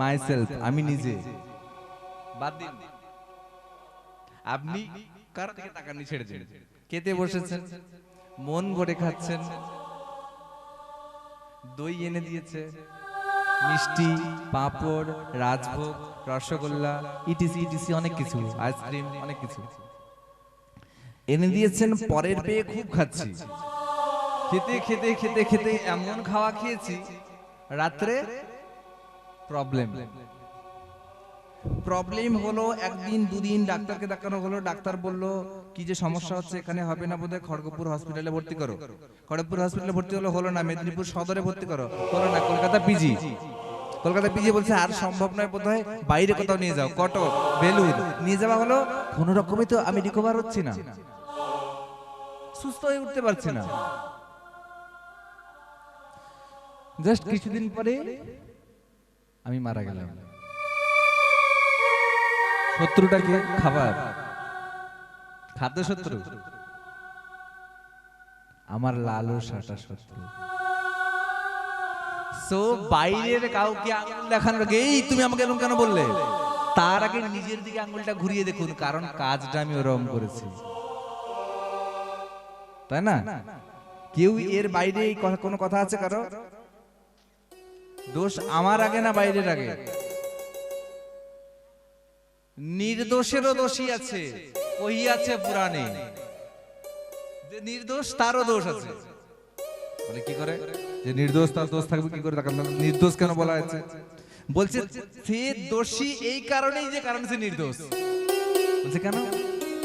Myself, আমি নিজে। বাদ দিন, আপনি কার থেকে টাকা নিয়ে ছেড়েছেন? খেতে বসেছেন, মন ভরে খাচ্ছেন, দই এনে দিয়েছে, মিষ্টি, পাঁপড়, রাজভোগ, রসগোল্লা, ইটিসি ইটিসি অনেক কিছু, আইসক্রিম, অনেক কিছু এনে দিয়েছেন। পরের পেয়ে খুব খাচ্ছি, খেতে খেতে খেতে খেতে এমন খাওয়া খেয়েছি, রাত্রে প্রবলেম। প্রবলেম হলো, একদিন দুদিন ডাক্তারকে দেখানো হলো, ডাক্তার বলল কি যে সমস্যা হচ্ছে, এখানে হবে না বোধহয়, খড়গপুর হসপিটালে ভর্তি করো। খড়গপুর হসপিটালে ভর্তি হলো না, মেদিনীপুর সদরে ভর্তি করো, হলো না, কলকাতা পিজি। কলকাতা পিজি বলছে আর সম্ভব নয় বোধহয়, বাইরে কোথাও নিয়ে যাও, কটক, বেলুর নিয়ে যাওয়া হলো। কোনো রকমে তো আমি রিকভার হচ্ছি না, সুস্থ হয়ে উঠতে পারছি না। জাস্ট কিছুদিন পরে আমি মারা গেলাম। শত্রুটাকে খাবার, খাদ্য শত্রু, আমার লালসাটা শত্রু। সো বাইরের কাউকে আঙুল দেখানোর আগে, এই তুমি আমাকে এরকম কেন বললে, তার আগে নিজের দিকে আঙুলটা ঘুরিয়ে দেখুন, কারণ কাজটা আমি ওরকম করেছি, তাই না? কেউ এর বাইরে কোনো কথা আছে কারো? দোষ আমার আগে না বাইরের আগে? নির্দোষেরও দোষী আছে, ওই আছে পুরাণে, যে নির্দোষ তারও দোষ আছে। বলে কি করে যে নির্দোষ তার দোষ থাকবে কি করে? নির্দোষ কেন বলা হয়েছে? বলছে সে দোষী এই কারণেই যে কারণ সে নির্দোষ। বলছে কেন?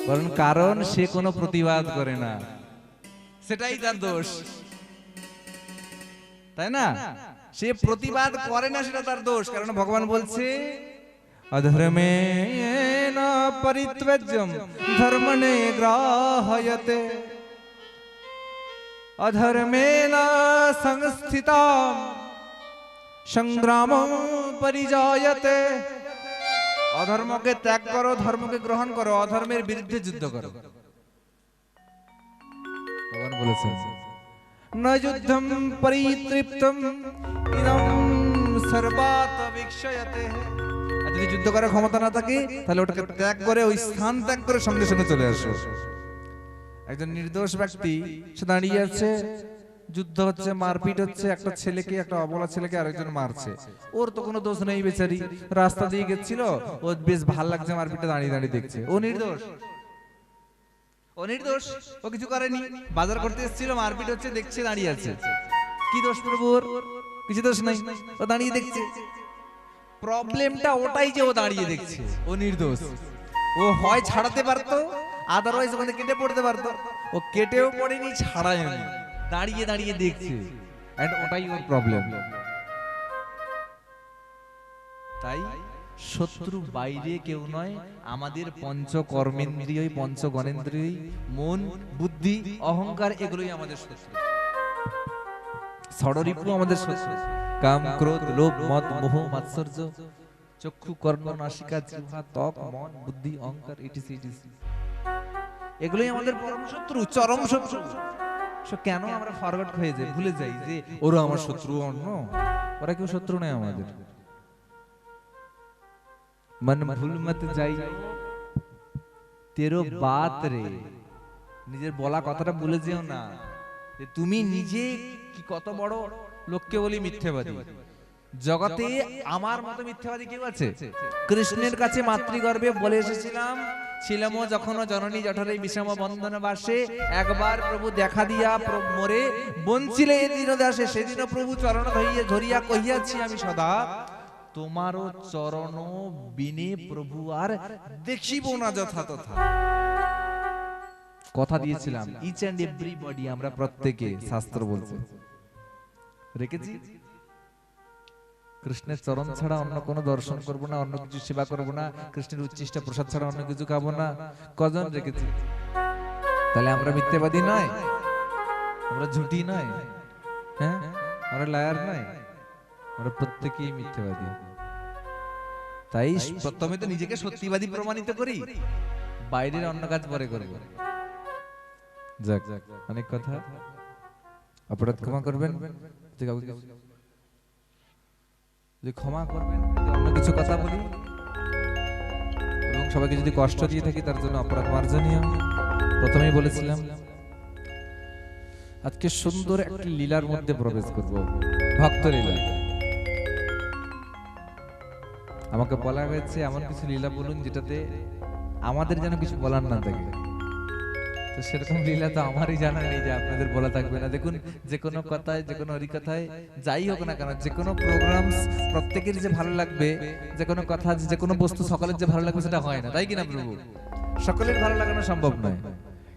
বলেন কারণ সে কোনো প্রতিবাদ করে না, সেটাই তার দোষ, তাই না? সে প্রতিবাদ করে না, সেটা তার দোষ। কারণ ভগবান বলছে অধর্মেণ পরিত্যাজ্যম ধর্মণে গ্রাহ্যতে, অধর্মেণ সংস্থিতাম সংগ্রামং পরিজায়তে। অধর্মকে ত্যাগ করো, ধর্মকে গ্রহণ করো, অধর্মের বিরুদ্ধে যুদ্ধ করো। ভগবান বলেছেন ন যুদ্ধম পরিতৃপ্তম ইদম সর্বাত বিক্ষয়তে। আর যদি যুদ্ধ করার ক্ষমতা না থাকে, তাহলে ওটাকে ত্যাগ করে, ওই স্থান ত্যাগ করে সঙ্গে সঙ্গে চলে আসো। একজন নির্দোষ ব্যক্তি সে দাঁড়িয়ে আছে, যুদ্ধ হচ্ছে, মারপিট হচ্ছে, একটা ছেলেকে, একটা অবলা ছেলেকে আরেকজন মারছে, ওর তো কোনো দোষ নেই, বেচারি রাস্তা দিয়ে গেছিল, ও বেশ ভাল লাগছে মারপিটটা, দাঁড়িয়ে দাঁড়িয়ে দেখছে। ও নির্দোষ, ও নির্দোষ, ও কিছু করেনি, বাজার করতে এসেছিল, মারপিট হচ্ছে, দেখছে, দাঁড়িয়ে আছে। কি দোষ প্রভুর? কিছু দোষ নাই, ও দাঁড়িয়ে দেখছে। প্রবলেমটা ওটাই যে ও দাঁড়িয়ে দেখছে, ও নির্দোষ। ও হয় ছাড়াতে পারতো, আদারওয়াইজ ওখানে কেটে পড়তে পারতো। ও কেটেও পড়েনি, ছাড়ায়নি, দাঁড়িয়ে দাঁড়িয়ে দেখছে, এন্ড ওটাই ওর প্রবলেম। তাই শত্রু বাইরে কেউ নয়, আমাদের পঞ্চ কর্মেন্দ্রিয়, পঞ্চ জ্ঞানেন্দ্রিয়, মন, বুদ্ধি, অহংকার, এগুলোই আমাদের শত্রু। ষড়রিপু আমাদের শত্রু। কাম, ক্রোধ, লোভ, মদ, মোহ, মাৎসর্য, চক্ষু, কর্ণ, নাসিকা, জিহ্বা, ত্বক, মন, বুদ্ধি, অহংকার, ইটিসি ইটিসি, এগুলোই আমাদের পরম শত্রু, চরম শত্রু। কেন আমরা ফরগট হয়ে যাই, ভুলে যাই যে ওরা আমার শত্রু? অন্য ওরা কেউ শত্রু নয় আমাদের। মন ভুল মত যাই তেরো বাত রে, নিজের বলা কথাটা ভুলে যেও না, যে তুমি নিজে কি কত বড় লোককে বলি মিথ্যাবাদী। জগতে আমার মতো মিথ্যাবাদী কেউ আছে? কৃষ্ণের কাছে মাতৃগর্ভে বলে এসেছিলাম, ছিলাম যখন জননী জঠরে বিষম বন্ধন বাসে, একবার প্রভু দেখা দিয়া মোরে বঞ্চিলে দিন দাসে, সেদিন প্রভু চরণ ধরিয়া কহিয়াছি আমি সদা, তোমারও চরণ বিনে প্রভু আর দেখিব না যথা তথা। কথা দিয়েছিলাম, ইচ এন্ড এভরিবডি, আমরা প্রত্যেকে, শাস্ত্র বলছে, রেখেছি। কৃষ্ণের চরণ ছাড়া অন্য কোনো দর্শন করব না, অন্য কিছু সেবা করব না, কৃষ্ণের উচ্ছিষ্ট প্রসাদ ছাড়া অন্য কিছু খাবো না। কজন রেখেছি? তাহলে আমরা মিথ্যাবাদী নয়, আমরা ঝুটি নয়, হ্যাঁ, আমরা লায়ার নয়, আমরা প্রত্যেকেই মিথ্যাবাদী। তাই প্রথমে তো নিজেকে সত্যিবাদী প্রমাণিত করি, বাইরের অন্য কাজ পরে করব। যাক, অনেক কথা, অপরাধ ক্ষমা করবেন, যে ক্ষমা করবেন, কিছু কথা বলি এবং সবাইকে যদি কষ্ট দিয়ে থাকি তার জন্য অপরাধ মার্জনীয়। প্রথমেই বলেছিলাম আজকে সুন্দর একটি লীলার মধ্যে প্রবেশ করব, ভক্ত লীলা। আমাকে বলা হয়েছে এমন কিছু লীলা বলুন যেটাতে আমাদের যেন কিছু বলার না থাকে। তো সেরকম লীলা তো আমারই জানা নেই যে আপনাদের বলা থাকবে না। দেখুন, যে কোনো কথায়, যে কোনো হরিকথায় যাই হোক না কেন, যে কোনো প্রোগ্রামস প্রত্যেকের যে ভালো লাগবে, যে কোনো কথা, যে কোনো বস্তু সকলের যে ভালো লাগবে সেটা হয় না, তাই কিনা প্রভু? সকলের ভালো লাগানো সম্ভব নয়,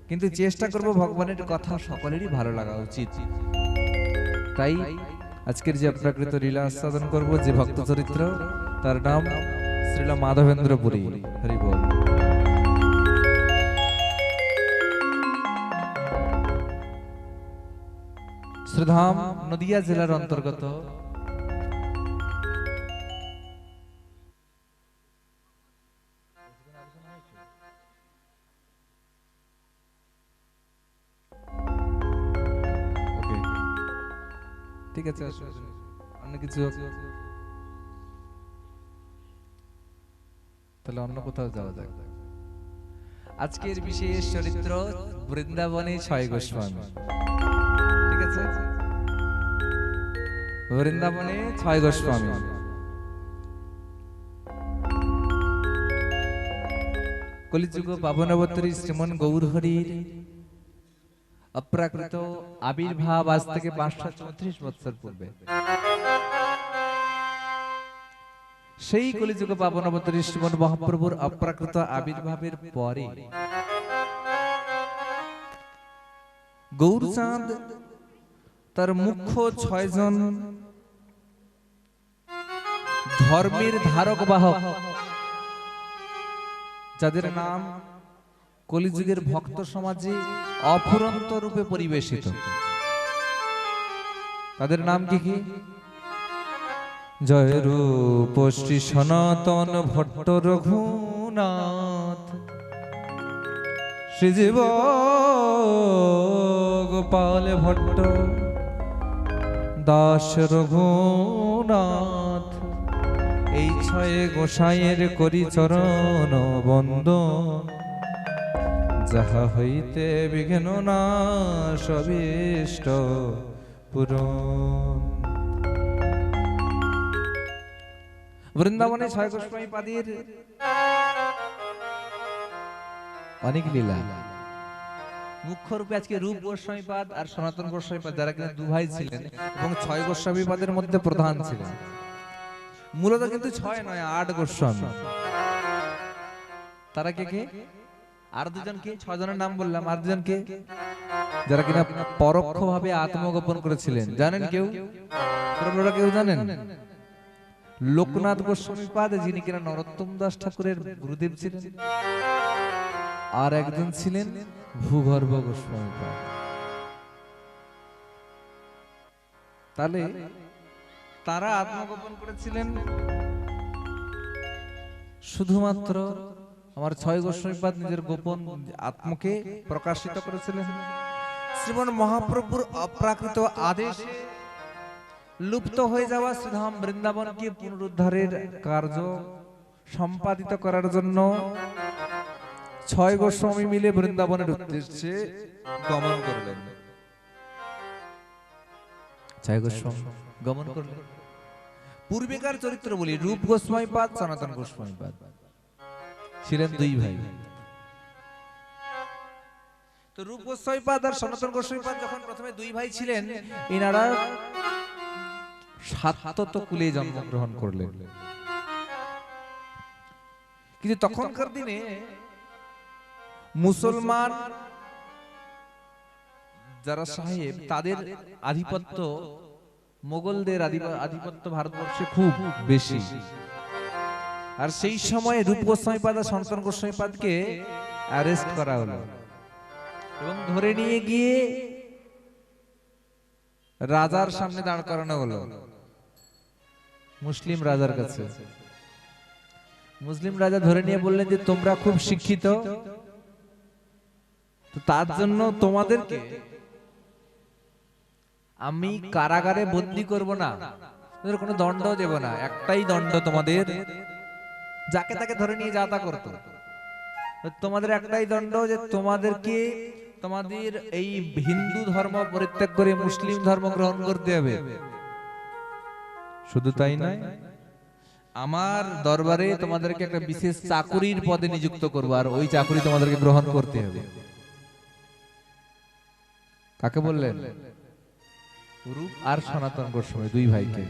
কিন্তু চেষ্টা করব ভগবানের কথা সকলেরই ভালো লাগা উচিত। তাই আজকের যে অপ্রাকৃত লীলা আস্বাদন করব, যে ভক্ত চরিত্র, তার নাম শ্রীল মাধবেন্দ্র পুরী। হরি বল। শ্রীধাম নদিয়া জেলার অন্তর্গত ঠিক আছে, অন্য কিছু তাহলে অন্য কোথাও যাওয়া যাক। আজকের বিশেষ চরিত্র বৃন্দাবনে ছয় গোস্বামী। ঠিক আছে, বৃন্দাবনে ছয় গোস্বামী। কলিযুগ পাবনবতরী শ্রীমন গৌরহরির অপ্রাকৃত আবির্ভাব আজ থেকে 534 বছর পূর্বে। সেই কলিযুগ পাবনবতরী শ্রীমন মহাপ্রভুর অপ্রাকৃত আবির্ভাবের পরে গৌরচাঁদ তার মুখ্য 6 জন ধর্মের ধারক বাহক, যাদের নাম কলিযুগের ভক্ত সমাজে অফুরন্ত রূপে পরিবেশিত। তাদের নাম কি কি? জয় রূপ শ্রী সনাতন ভট্ট রঘুনাথ, শ্রীজীব গোপাল ভট্ট দাস রঘুনাথ। এই 6 গোসাইয়ের করি চরণ বন্দন, যাহা হইতে বিঘ্ন না সবিষ্ট পূরণ। বৃন্দাবনে 6 গোস্বামী পাদের অনেক লীলা। মুখ্য রূপে আজকে রূপ গোস্বামী পাদ আর সনাতন গোস্বামী পাদ, যারা কিনা 2 ভাই ছিলেন এবং 6 গোস্বামী পাদের মধ্যে প্রধান ছিলেন। মূলত কিন্তু 6 নয়, 8 গোস্বামী। তারা কে কে? আর 2 জনকে, 6 জনের নাম বললাম, আর 2 জনকে যারা কিনা পরোক্ষভাবে আত্মগোপন করেছিলেন। জানেন কেউ? আপনারা কেউ জানেন? লোকনাথ গোস্বামী পাদ, যিনি কিনা নরোত্তম দাস ঠাকুরের গুরুদেব ছিলেন, আর একজন ছিলেন ভূগর্ভ গোস্বামী পাদ। তাহলে তারা আত্মগোপন করেছিলেন শুধুমাত্র। আমার 6 গোস্বামী পাদ নিজের গোপন আত্মকে প্রকাশিত করেছিলেন। শ্রীমন মহাপ্রভুর অপ্রাকৃত আদেশে লুপ্ত হয়ে যাওয়া শ্রীধাম বৃন্দাবনকে পুনরুদ্ধারের কার্য সম্পাদিত করার জন্য 6 গোস্বামী মিলে বৃন্দাবনের উদ্দেশ্যে গমন করলেন। 6 গোস্বামী গমন করলেন। পূর্বেকার চরিত্র বলি, রূপ গোস্বামী পাদ, সনাতন গোস্বামী পাদ ছিলেন 2 ভাই। তো রূপ গোস্বামী পাদ আর সনাতন গোস্বামী পাদ যখন প্রথমে 2 ভাই ছিলেন, এনারা সাতত কুলে জন্মগ্রহণ করলেন। কিন্তু তখনকার দিনে মুসলমান যারা সাহেব, তাদের আধিপত্য, মোগলদের আধিপত্য ভারতবর্ষে খুব বেশি। আর সেই সময় রূপ গোস্বামী পাদ আর সনাতন গোস্বামী পাদকে অ্যারেস্ট করা হলো এবং ধরে নিয়ে গিয়ে রাজার সামনে দাঁড় করানো হলো, মুসলিম রাজার কাছে। মুসলিম রাজা ধরে নিয়ে বললেন যে তোমরা খুব শিক্ষিত, তো তার জন্য তোমাদেরকে আমি কারাগারে বন্দী করব না, তোদের কোনো দণ্ড দেব না, একটাই দণ্ড তোমাদের, যাকে তাকে ধরে নিয়ে যা তা করতো। তোমাদের একটাই দণ্ড যে তোমাদেরকে তোমাদের এই হিন্দু ধর্ম পরিত্যাগ করে মুসলিম ধর্ম গ্রহণ করতে হবে। শুধু তাই নয়, আমার দরবারে তোমাদেরকে একটা বিশেষ চাকুরির পদে নিযুক্ত করবো, আর ওই চাকুরি তোমাদেরকে গ্রহণ করতে হবে। কাকে বললেন? রূপ আর সনাতন গোস্বামী দুই ভাইকে।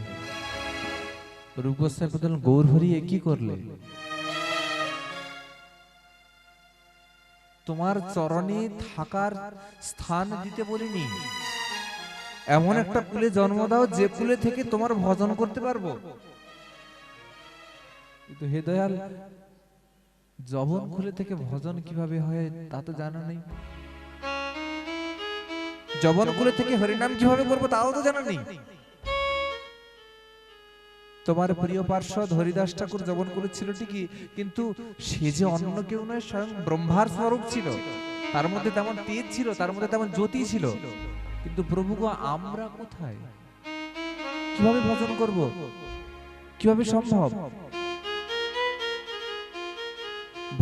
রূপ গোস্বামী বললেন, গৌর হরি এ কি করলে? তোমার চরণে থাকার স্থান দিতে বলিনি, এমন একটা কুলে জন্ম দাও যে কুলে থেকে তোমার ভজন করতে পারবো। কিন্তু হে দয়াল, যবন কুলে থেকে ভজন কিভাবে হয় তা তো জানা নেই, যবন কুলে থেকে হরিনাম কিভাবে করবো তাও তো জানা নেই। তোমার প্রিয় পার্ষদ হরিদাস ঠাকুর যবন কুলে ছিল ঠিকই, কিন্তু সে যে অন্য কেউ নয়, স্বয়ং ব্রহ্মার স্বরূপ ছিল, তার মধ্যে তেমন তেজ ছিল, তার মধ্যে তেমন জ্যোতি ছিল। কিন্তু প্রভু গো, আমরা কোথায়, কিভাবে ভজন করব, কিভাবে সম্ভব?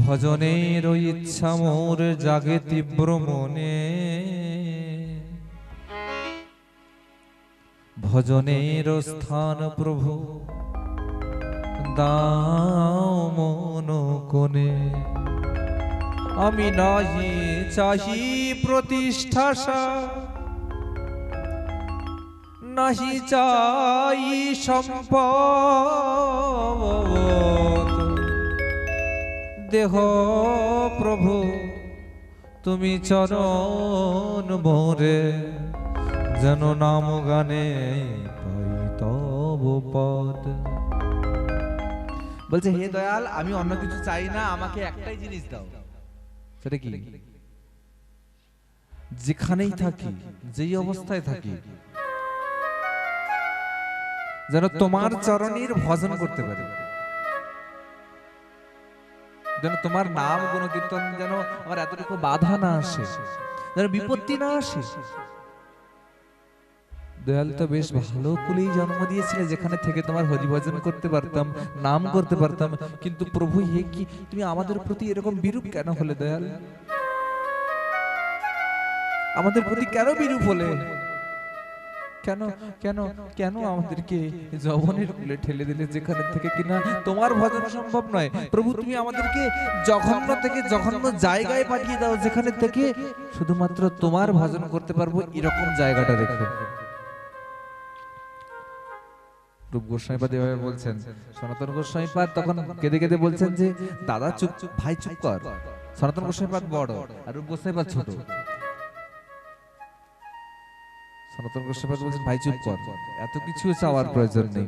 ভজনের ইচ্ছা মোর জাগে তীব্র মনে, ভজনের স্থান প্রভু দাও মন কোণে। আমি নাহি চাহি প্রতিষ্ঠা, নাহি চাই সম্পদ, দেহ প্রভু তুমি চরণ মোরে, যেন নাম গানে পাই তব পদ। বলছে, হে দয়াল, আমি অন্য কিছু চাই না, আমাকে একটাই জিনিস দাও। সেটা কি? যেখানেই থাকি, যেই অবস্থায় থাকি, যেন তোমার চরণের ভজন করতে পারি, যেন তোমার নাম গুণ কীর্তন যেন আমার এতটুকু বাধা না আসে, যেন বিপত্তি না আসে। দয়াল তো বেশ ভালো কুলেই জন্ম দিয়েছিলে, যেখানে থেকে তোমার হরিভজন করতে পারতাম, নাম করতে পারতাম। কিন্তু প্রভু, হে কি তুমি আমাদের প্রতি এরকম বিরূপ কেন হলে দয়াল? আমাদের প্রতি কেন বিরূপ হলে? কেন কেন কেন আমাদেরকে যবনের কুলে ঠেলে দিলে, যেখানে থেকে কিনা তোমার ভজন সম্ভব নয়? প্রভু, তুমি আমাদেরকে জঘন্য থেকে জঘন্য জায়গায় পাঠিয়ে দাও, যেখানে থেকে শুধুমাত্র তোমার ভজন করতে পারবো, এরকম জায়গাটা রেখে। রূপ গোস্বামীপাদ এভাবে বলছেন। সনাতন গোস্বামীপাদ তখন কেঁদে কেঁদে বলছেন যে, দাদা চুপ, ভাই চুপ কর। সনাতন গোস্বামীপাদ বড় আর রূপ গোস্বামীপাদ ছোট। সনাতন গোস্বামীপাদ বলছেন, ভাই চুপ কর, এত কিছু চাওয়ার প্রয়োজন নেই,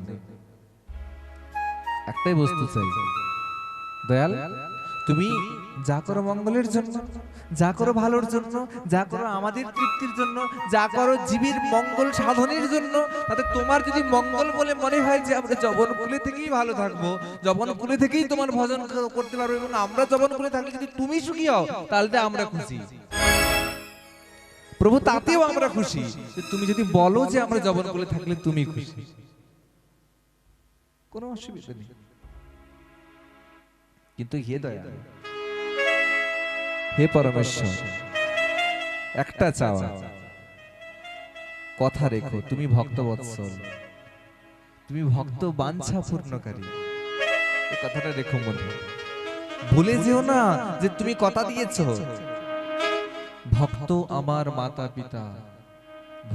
একটাই বস্তু চাই। দয়াল, তুমি যা করো মঙ্গলের জন্য, যা করো ভালোর জন্য, যা করো আমাদের তৃপ্তির জন্য, যা করো জীবের মঙ্গল সাধনের জন্য, তাতে তোমার যদি মঙ্গল বলে মনে হয় যে আমরা যবন কুলে থেকেই ভালো থাকবো, যবন কুলে থেকেই তোমার ভজন করতে পারবো, এবং আমরা যবন কুলে থাকলে যদি তুমি সুখী হও, তাহলে আমরা খুশি প্রভু, তাতেও আমরা খুশি। তুমি যদি বলো যে আমরা যবন কুলে থাকলে তুমি খুশি, কোনো অসুবিধা নেই। কিন্তু হে দয়াল, হে পরমেশ্বর, একটা চাওয়া, কথা রেখো, তুমি ভক্ত বৎসল, তুমি ভক্ত বাঞ্ছা পূর্ণকারী, এই কথাটা রেখো মনে। ভুলে যেও না যে তুমি কথা দিয়েছো, ভক্ত আমার মাতা পিতা,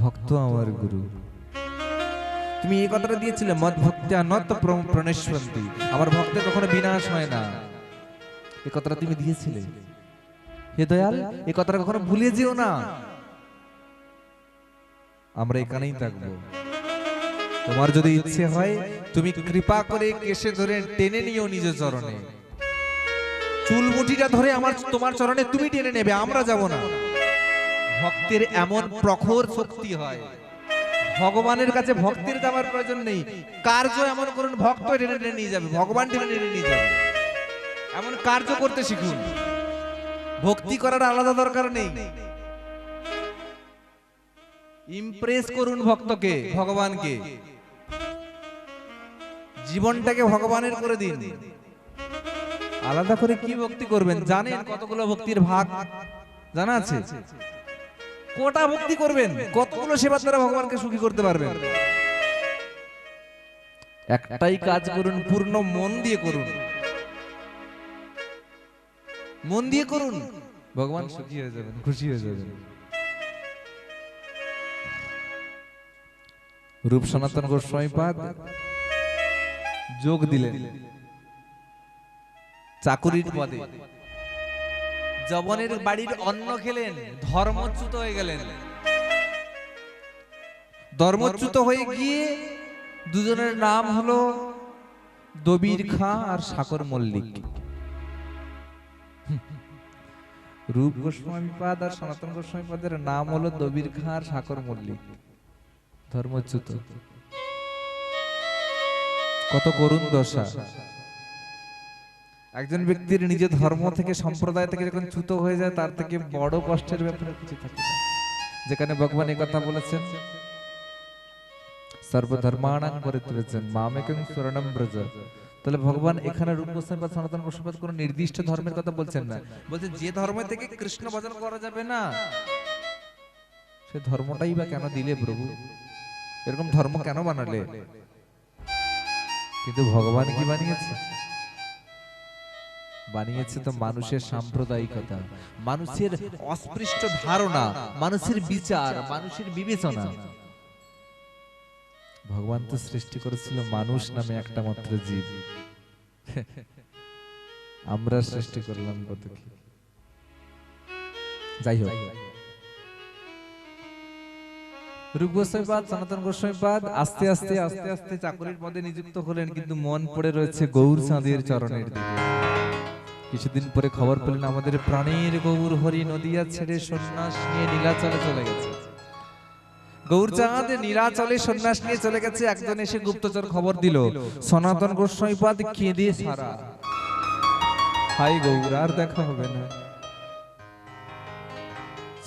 ভক্ত আমার গুরু। তুমি এই কথাটা দিয়েছিলে, মদ ভক্ত্যা নত প্রণেশ্বন্তি, আমার ভক্তের কখনো বিনাশ হয় না, এই কথাটা তুমি দিয়েছিলে। হে দয়াল, এই কথাটা কখনো ভুলে যেও না। আমরা এখানেই থাকবো। তোমার যদি ইচ্ছে হয়, তুমি কৃপা করে কেশে ধরে টেনে নিও নিজ চরণে, চুল মুঠিটা ধরে তোমার চরণে তুমি টেনে নেবে, আমরা যাব না। ভক্তের এমন প্রখর শক্তি হয়, ভগবানের কাছে ভক্তের যাওয়ার প্রয়োজন নেই, কার্য এমন করুন ভক্ত টেনে টেনে নিয়ে যাবে, ভগবান টেনে টেনে নিয়ে যাবে। এমন কার্য করতে শিখুন, ভক্তি করার আলাদা দরকার নেই। ইমপ্রেস করুন ভক্তকে, ভগবানকে। জীবনটাকে ভগবানের করে দিন। আলাদা করে কি ভক্তি করবেন জানেন? কতগুলো ভক্তির ভাগ জানা আছে? কোটা ভক্তি করবেন, কতগুলো সেবার দ্বারা ভগবানকে সুখী করতে পারবেন। একটাই কাজ করুন, পূর্ণ মন দিয়ে করুন, মন দিয়ে করুন, ভগবান সুখী হয়ে যাবেন, খুশি হয়ে যাবেন। রূপ সনাতন গোস্বামীপাদ যোগ দিলেন চাকুরির পদে, যবনের বাড়ির অন্ন খেলেন, ধর্মচ্যুত হয়ে গেলেন। ধর্মচ্যুত হয়ে গিয়ে দুজনের নাম হলো দবির খাঁ আর সাকর মল্লিক। রূপ গোস্বামীপাদ আর সনাতন গোস্বামীপাদের নাম হলো দবির খাঁ আর সাকর মল্লিক। ধর্মচ্যুত, কত করুণ দশা। একজন ব্যক্তির নিজের ধর্ম থেকে, সম্প্রদায় থেকে যখন চ্যুত হয়ে যায়, তার থেকে বড় কষ্টের ব্যাপারে কিছু থাকে না। যেখানে ভগবান এই কথা বলেছেন, সর্বধর্মাণাং পরিত্যাজ্যং মামেকং শরণং ব্রজ। তাহলে ভগবান এখানে রূপ গোস্বামী বা সনাতন গোস্বামী কোনো নির্দিষ্ট ধর্মের কথা বলছেন না, বলছে যে ধর্ম থেকে কৃষ্ণ ভজন করা যাবে না, সে ধর্মটাই বা কেন দিলে প্রভু? এরকম ধর্ম কেন বানালে? কিন্তু ভগবান কি বানিয়েছে? বানিয়েছে তো মানুষের সাম্প্রদায়িকতা, মানুষের অস্পৃষ্ট ধারণা, মানুষের বিচার, মানুষের বিবেচনা। ভগবান তো সৃষ্টি করেছিল মানুষ নামে একটা মাত্র জীব, আমরা সৃষ্টি করলাম কত কি। যাই হোক, রূপ গোস্বামীপাদ সনাতন গোস্বামীপাদ আস্তে আস্তে আস্তে আস্তে চাকরির পদে নিযুক্ত হলেন, কিন্তু মন পড়ে রয়েছে গৌর চাঁদের চরণের দিকে। কিছুদিন পরে খবর পেলেন আমাদের প্রাণের গৌর হরি নদিয়া ছেড়ে সন্ন্যাস নিয়ে নীলাচলে চলে গেছে। গৌরচাঁদ নীলাচলে সন্ন্যাস নিয়ে চলে গেছে। একজন এসে গুপ্তচর খবর দিল, সনাতন গোস্বামীপাদ কেঁদে সারা, হাই গৌর আর দেখা হবে না,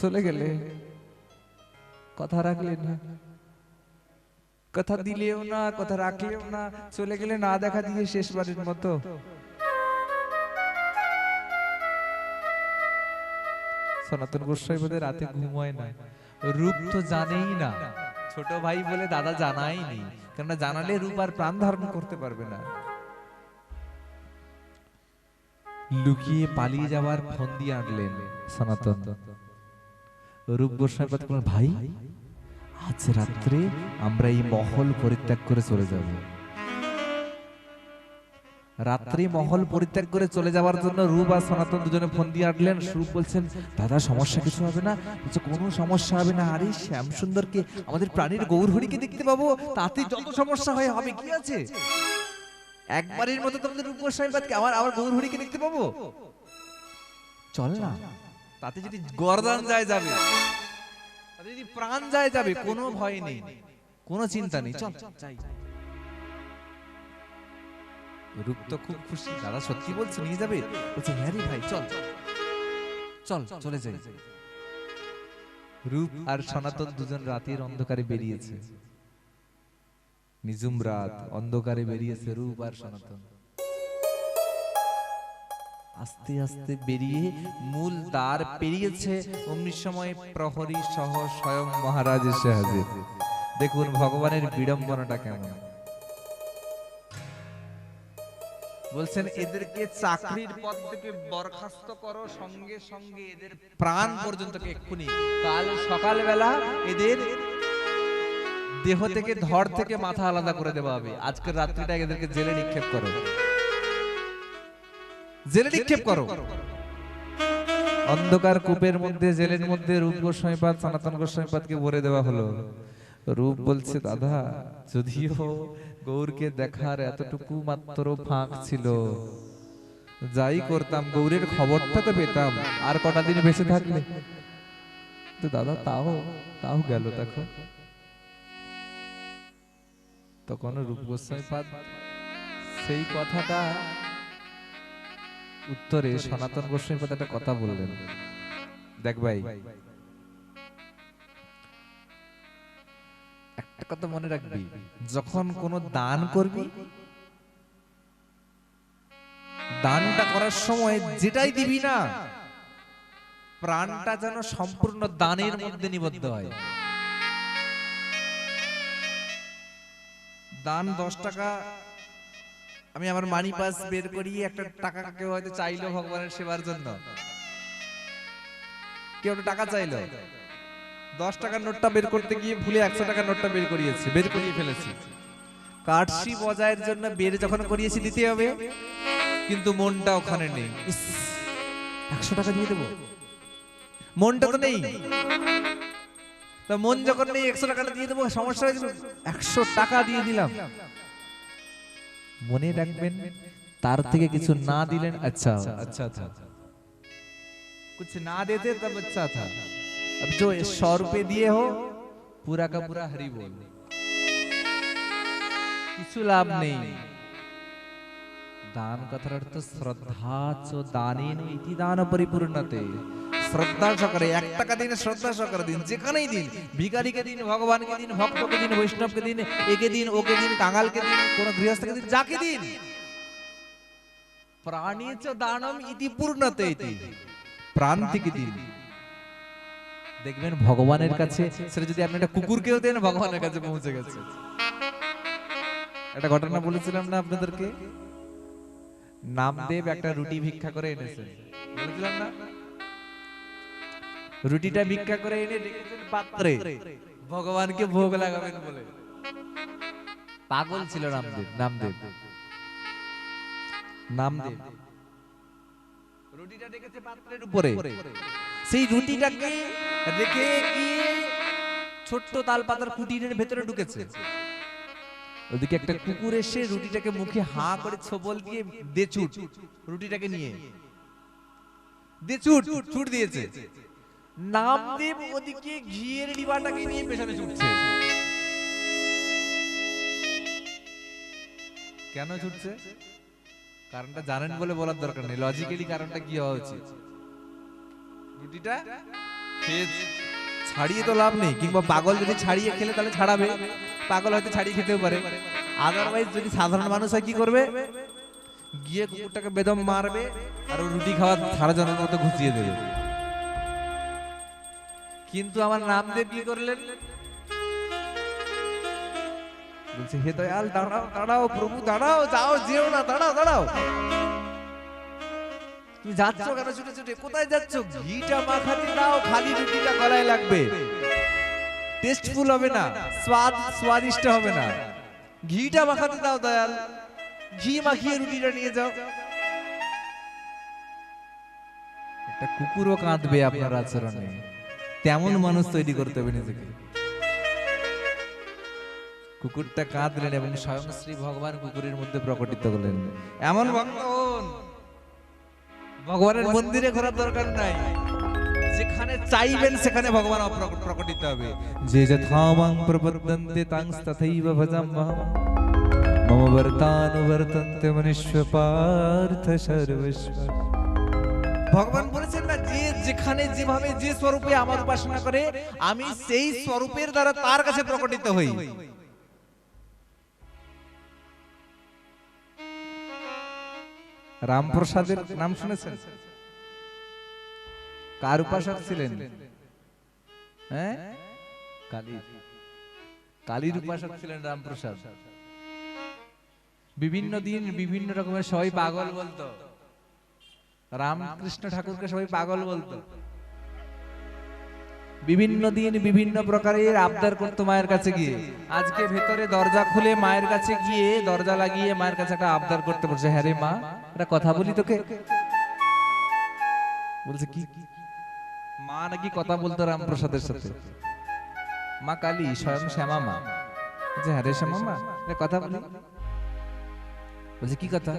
চলে গেলে, কথা রাখলেন না, কথা দিলেও না, কথা রাখলেও না, চলে গেলে না দেখা দিয়ে শেষবারের মতো। সনাতন গোস্বামীপাদের রাতে ঘুম হয় না। রূপ তো জানেই না, ছোট ভাই বলে দাদা জানাইনি, কেননা জানালে রূপ আর প্রাণ ধারণ করতে পারবে না। লুকিয়ে পালিয়ে যাওয়ার ফোন দিয়ে আনলেন সনাতন। রূপ গোস্বামীপাদ বললেন, ভাই আজ রাত্রে আমরা এই মহল পরিত্যাগ করে চলে যাব। রাত্রি মহল পরিত্যাগ করে চলে যাওয়ার জন্য রূপ আর সনাতন দুজনে ফোন দিয়ে আনলেন। রূপ বলছেন, দাদা সমস্যা কিছু হবে না? বলছে, কোনো সমস্যা হবে না, আরে শ্যাম সুন্দরকে, আমাদের প্রাণীর গৌর হরিকে দেখতে পাবো, তাতে যত সমস্যা হয় হবে, কি আছে? একবারের মতো তোমাদের রূপ গোস্বামীপাদকে আবার গৌর হরিকে দেখতে পাবো, চল না, তাতে যদি গর্দান যায় যাবে, তাতে যদি প্রাণ যায় যাবে, কোনো ভয় নেই, কোনো চিন্তা নেই, চল যাই। রূপ তো খুব খুশি, দাদা সত্যি বলছে নিয়ে যাবে? বলছে, হ্যাঁ রে ভাই, চল চল চলে যাই। রূপ আর সনাতন দুজন রাতের অন্ধকারে বেরিয়েছে, নিঝুম রাত, অন্ধকারে বেরিয়েছে রূপ আর সনাতন। আস্তে আস্তে বেরিয়ে মূল দ্বার পেরিয়েছে, অমনি সময় প্রহরী সহ স্বয়ং মহারাজ এসে হাজির। দেখুন ভগবানের বিড়ম্বনাটা কেমন। বলছেন, এদেরকে চাকরির পদ থেকে বরখাস্ত করো, সঙ্গে সঙ্গে এদের প্রাণ পর্যন্ত এক্ষুনি, কাল সকালবেলা এদের দেহ থেকে, ধড় থেকে মাথা আলাদা করে দেওয়া হবে। আজকের রাত্রিটা এদেরকে জেলে নিক্ষেপ করো, জেলে নিক্ষেপ করো। অন্ধকার কূপের মধ্যে, জেলের মধ্যে রূপ গোস্বামীপাদ সনাতন গোস্বামীপাদকে ভরে দেওয়া হলো। রূপ বলছে, দাদা যদিও গৌরকে দেখার এতটুকু মাত্র ফাঁক ছিল, যাই করতাম গৌরের খবরটা তো পেতাম, আর কটা দিন বেঁচে থাকলে। তো দাদা তাও গেল। দেখো তখন রূপ গোস্বামীপাদ সেই কথাটা উত্তরে সনাতন গোস্বামীপাদ একটা কথা বললেন, দেখ ভাই, একটা কথা মনে রাখবি, যখন কোনো দান করবি দানটা করার সময় যেটাই দিবি না, প্রাণটা যেন সম্পূর্ণ দানের মধ্যে নিবদ্ধ হয়। দান 10 টাকা, আমি আমার মানি পাস বের করি, একটা টাকা কেউ হয়তো চাইলো ভগবানের সেবার জন্য, কেউ টাকা চাইলো, 10 টাকার নোটটা বের করতে গিয়ে ভুলে 100 টাকার নোটটা বের করিয়ে ফেলেছি। কাটছি বজায়ের জন্য বের যখন করিয়েছি দিতে হবে, কিন্তু মনটা ওখানে নেই। 100 টাকা দিয়ে দেবো, মনটা তো নেই। তা মন যখন নেই 100 টাকাটা দিয়ে দেবো, সমস্যা হয়ে যাবে। 100 টাকা দিয়ে দিলাম, মনে রাখবেন তার থেকে কিছু না দিলেন अच्छा था, कुछ ना देते तब अच्छा था। अब जो 100 रुपए दिए हो पूरा का पूरा हरि बोल, কিছু লাভ নেই। দান কথার অর্থ শ্রদ্ধা, চ দানেন ইতি দান পরিপূর্ণতে। শ্রদ্ধা সহকারে 1 টাকা দিন, শ্রদ্ধা সহকারে দিন, যেখানেই দিন, ভিখারিকে দিন, ভগবানকে দিন, ভক্তকে দিন, বৈষ্ণবকে দিন, একে দিন, ওকে দিন, কাঙালকে দিন, কোন গৃহস্থকে দিন, যাকে দিন। প্রাণী চ দানম ইতি পূর্ণতে ইতি, প্রাণ থেকে দিন। দেখবেন ভগবানের কাছে, সেটা যদি আপনি একটা কুকুরকেও দেন, ভগবানের কাছে পৌঁছে গেছে। একটা ঘটনা বলেছিলাম না আপনাদেরকে, নামদেব একটা রুটি ভিক্ষা করে এনেছেন, বলেছিলাম না? রুটিটা ভিক্ষা করে এনে রেখেছেন পাত্রে, ভগবানকে ভোগ লাগাবেন বলে। পাগল ছিল নামদেব। রুটিটা রেখেছে পাত্রের উপরে, সেই রুটিটাকে রেখে গিয়ে ছোট্ট তাল পাতার কুটিরের ভেতরে ঢুকেছে। ওদিকে একটা কুকুর এসে রুটিটাকে মুখে হা করে ছোবল দিয়ে দেচুট, রুটিটাকে নিয়ে দেচুট ছুট দিয়েছে। নামদেব ওদিকে ঘিয়ের ডিবাটাকে নিয়ে পেছনে ছুটছে। কেন ছুটছে? কারণটা জানেন বলে বলার দরকার নেই, লজিক্যালি কারণটা কি হওয়া উচিত। রুটিটা ছাড়িয়ে তো লাভ নেই, কিংবা পাগল যদি ছাড়িয়ে খেলে তাহলে ছাড়াবে, পাগল হয়তো ছাড়িয়ে খেতেও পারে। আদারওয়াইজ যদি সাধারণ মানুষ হয় কি করবে? গিয়ে কুকুরটাকে বেদম মারবে আর রুটি খাওয়া ছাড়া জনের মতো ঘুষিয়ে দেবে। কিন্তু আমার নামদেব কি করলেন? বলছে, হে দয়াল দাঁড়াও দাঁড়াও, প্রভু দাঁড়াও, যাও যেও না, দাঁড়াও দাঁড়াও। তুমি যাচ্ছ কেন ছুটে ছুটে? কোথায় যাচ্ছ? ঘিটা মাখাতে দাও, খালি রুটিটা গলায় লাগবে, টেস্টফুল হবে না, স্বাদিষ্ট হবে না। ঘিটা মাখাতে দাও দয়াল, ঘি মাখিয়ে রুটিটা নিয়ে যাও। একটা কুকুরও কাঁদবে আপনার আচরণে, তেমন মানুষ তৈরি করতে হবে নিজেকে। কুকুরটা কাঁদলেন এবং স্বয়ং শ্রী ভগবান কুকুরের মধ্যে প্রকটিত করলেন। এমন ভক্ত হন, ভগবানের মন্দিরে ঘোরার দরকার নাই, যেখানে চাইবেন সেখানে ভগবান প্রকটিত হবে। যে যথামাং প্রপদ্যন্তে তাং তথৈব ভজাম্যহম, মম বর্তানুবর্তন্তে মনুষ্য পার্থ সর্বস্ব। ভগবান বলেছেন না, যে যেখানে যেভাবে যে স্বরূপে আমার উপাসনা করে, আমি সেই স্বরূপের দ্বারা তার কাছে প্রকটিত হই। রামপ্রসাদের নাম শুনেছেন? কার উপাসক ছিলেন? হ্যাঁ, কালীর উপাসক ছিলেন রামপ্রসাদ। বিভিন্ন দিন বিভিন্ন রকমের সবাই পাগল বলতো, রামকৃষ্ণ ঠাকুরকে সবাই পাগল বলতো। বিভিন্ন দিন বিভিন্ন প্রকারের আবদার করতো মায়ের কাছে গিয়ে। আজকে ভেতরে দরজা খুলে মায়ের কাছে গিয়ে দরজা লাগিয়ে মায়ের কাছে একটা আবদার করতে বলছে, হ্যাঁ রে মা, একটা কথা বলি তোকে। বলছে কি? মা নাকি কথা বলতো রামপ্রসাদের সাথে, মা কালী, স্বয়ং শ্যামা মা। বলছে, হ্যাঁ রে শ্যামা মা, কথা বলি। বলছে, কি কথা?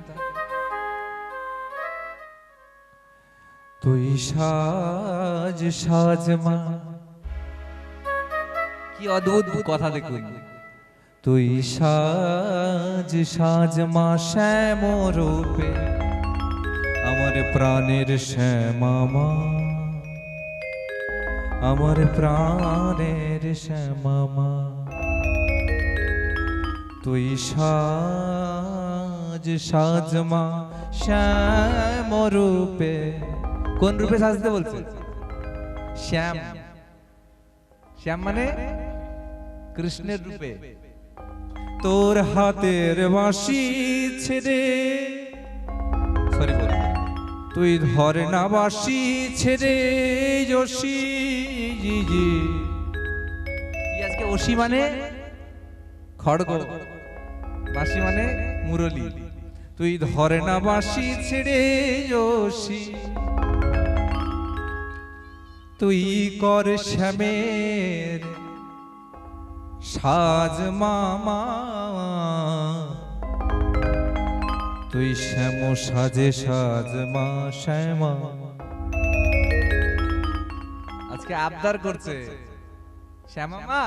তুই সাজ সাজ মা। কি অদ্ভুত কথা দেখুন। তুই সাজ সাজ মা শ্যাম রূপে, আমার প্রাণের শ্যামা মা, আমার প্রাণের শ্যামা মা। তুই সাজ যে সাজমা শ্যাম রূপে। কোন রূপে সাজতে বলছে? শ্যাম। শ্যাম মানে কৃষ্ণের রূপে। তোর হাতের বাঁশি ছেড়ে, সরি বলি, তুই ধর না বাঁশি ছেড়ে যশি। আজকে অসি মানে খড়গ, বাঁশি মানে মুরলি। তুই ধরে না বাঁশি ছেড়ে যশি, তুই কর শ্যামের সাজ মামা, তুই শ্যাম সাজে সাজ মা শ্যামা। আজকে আবদার করছে, শ্যামা মা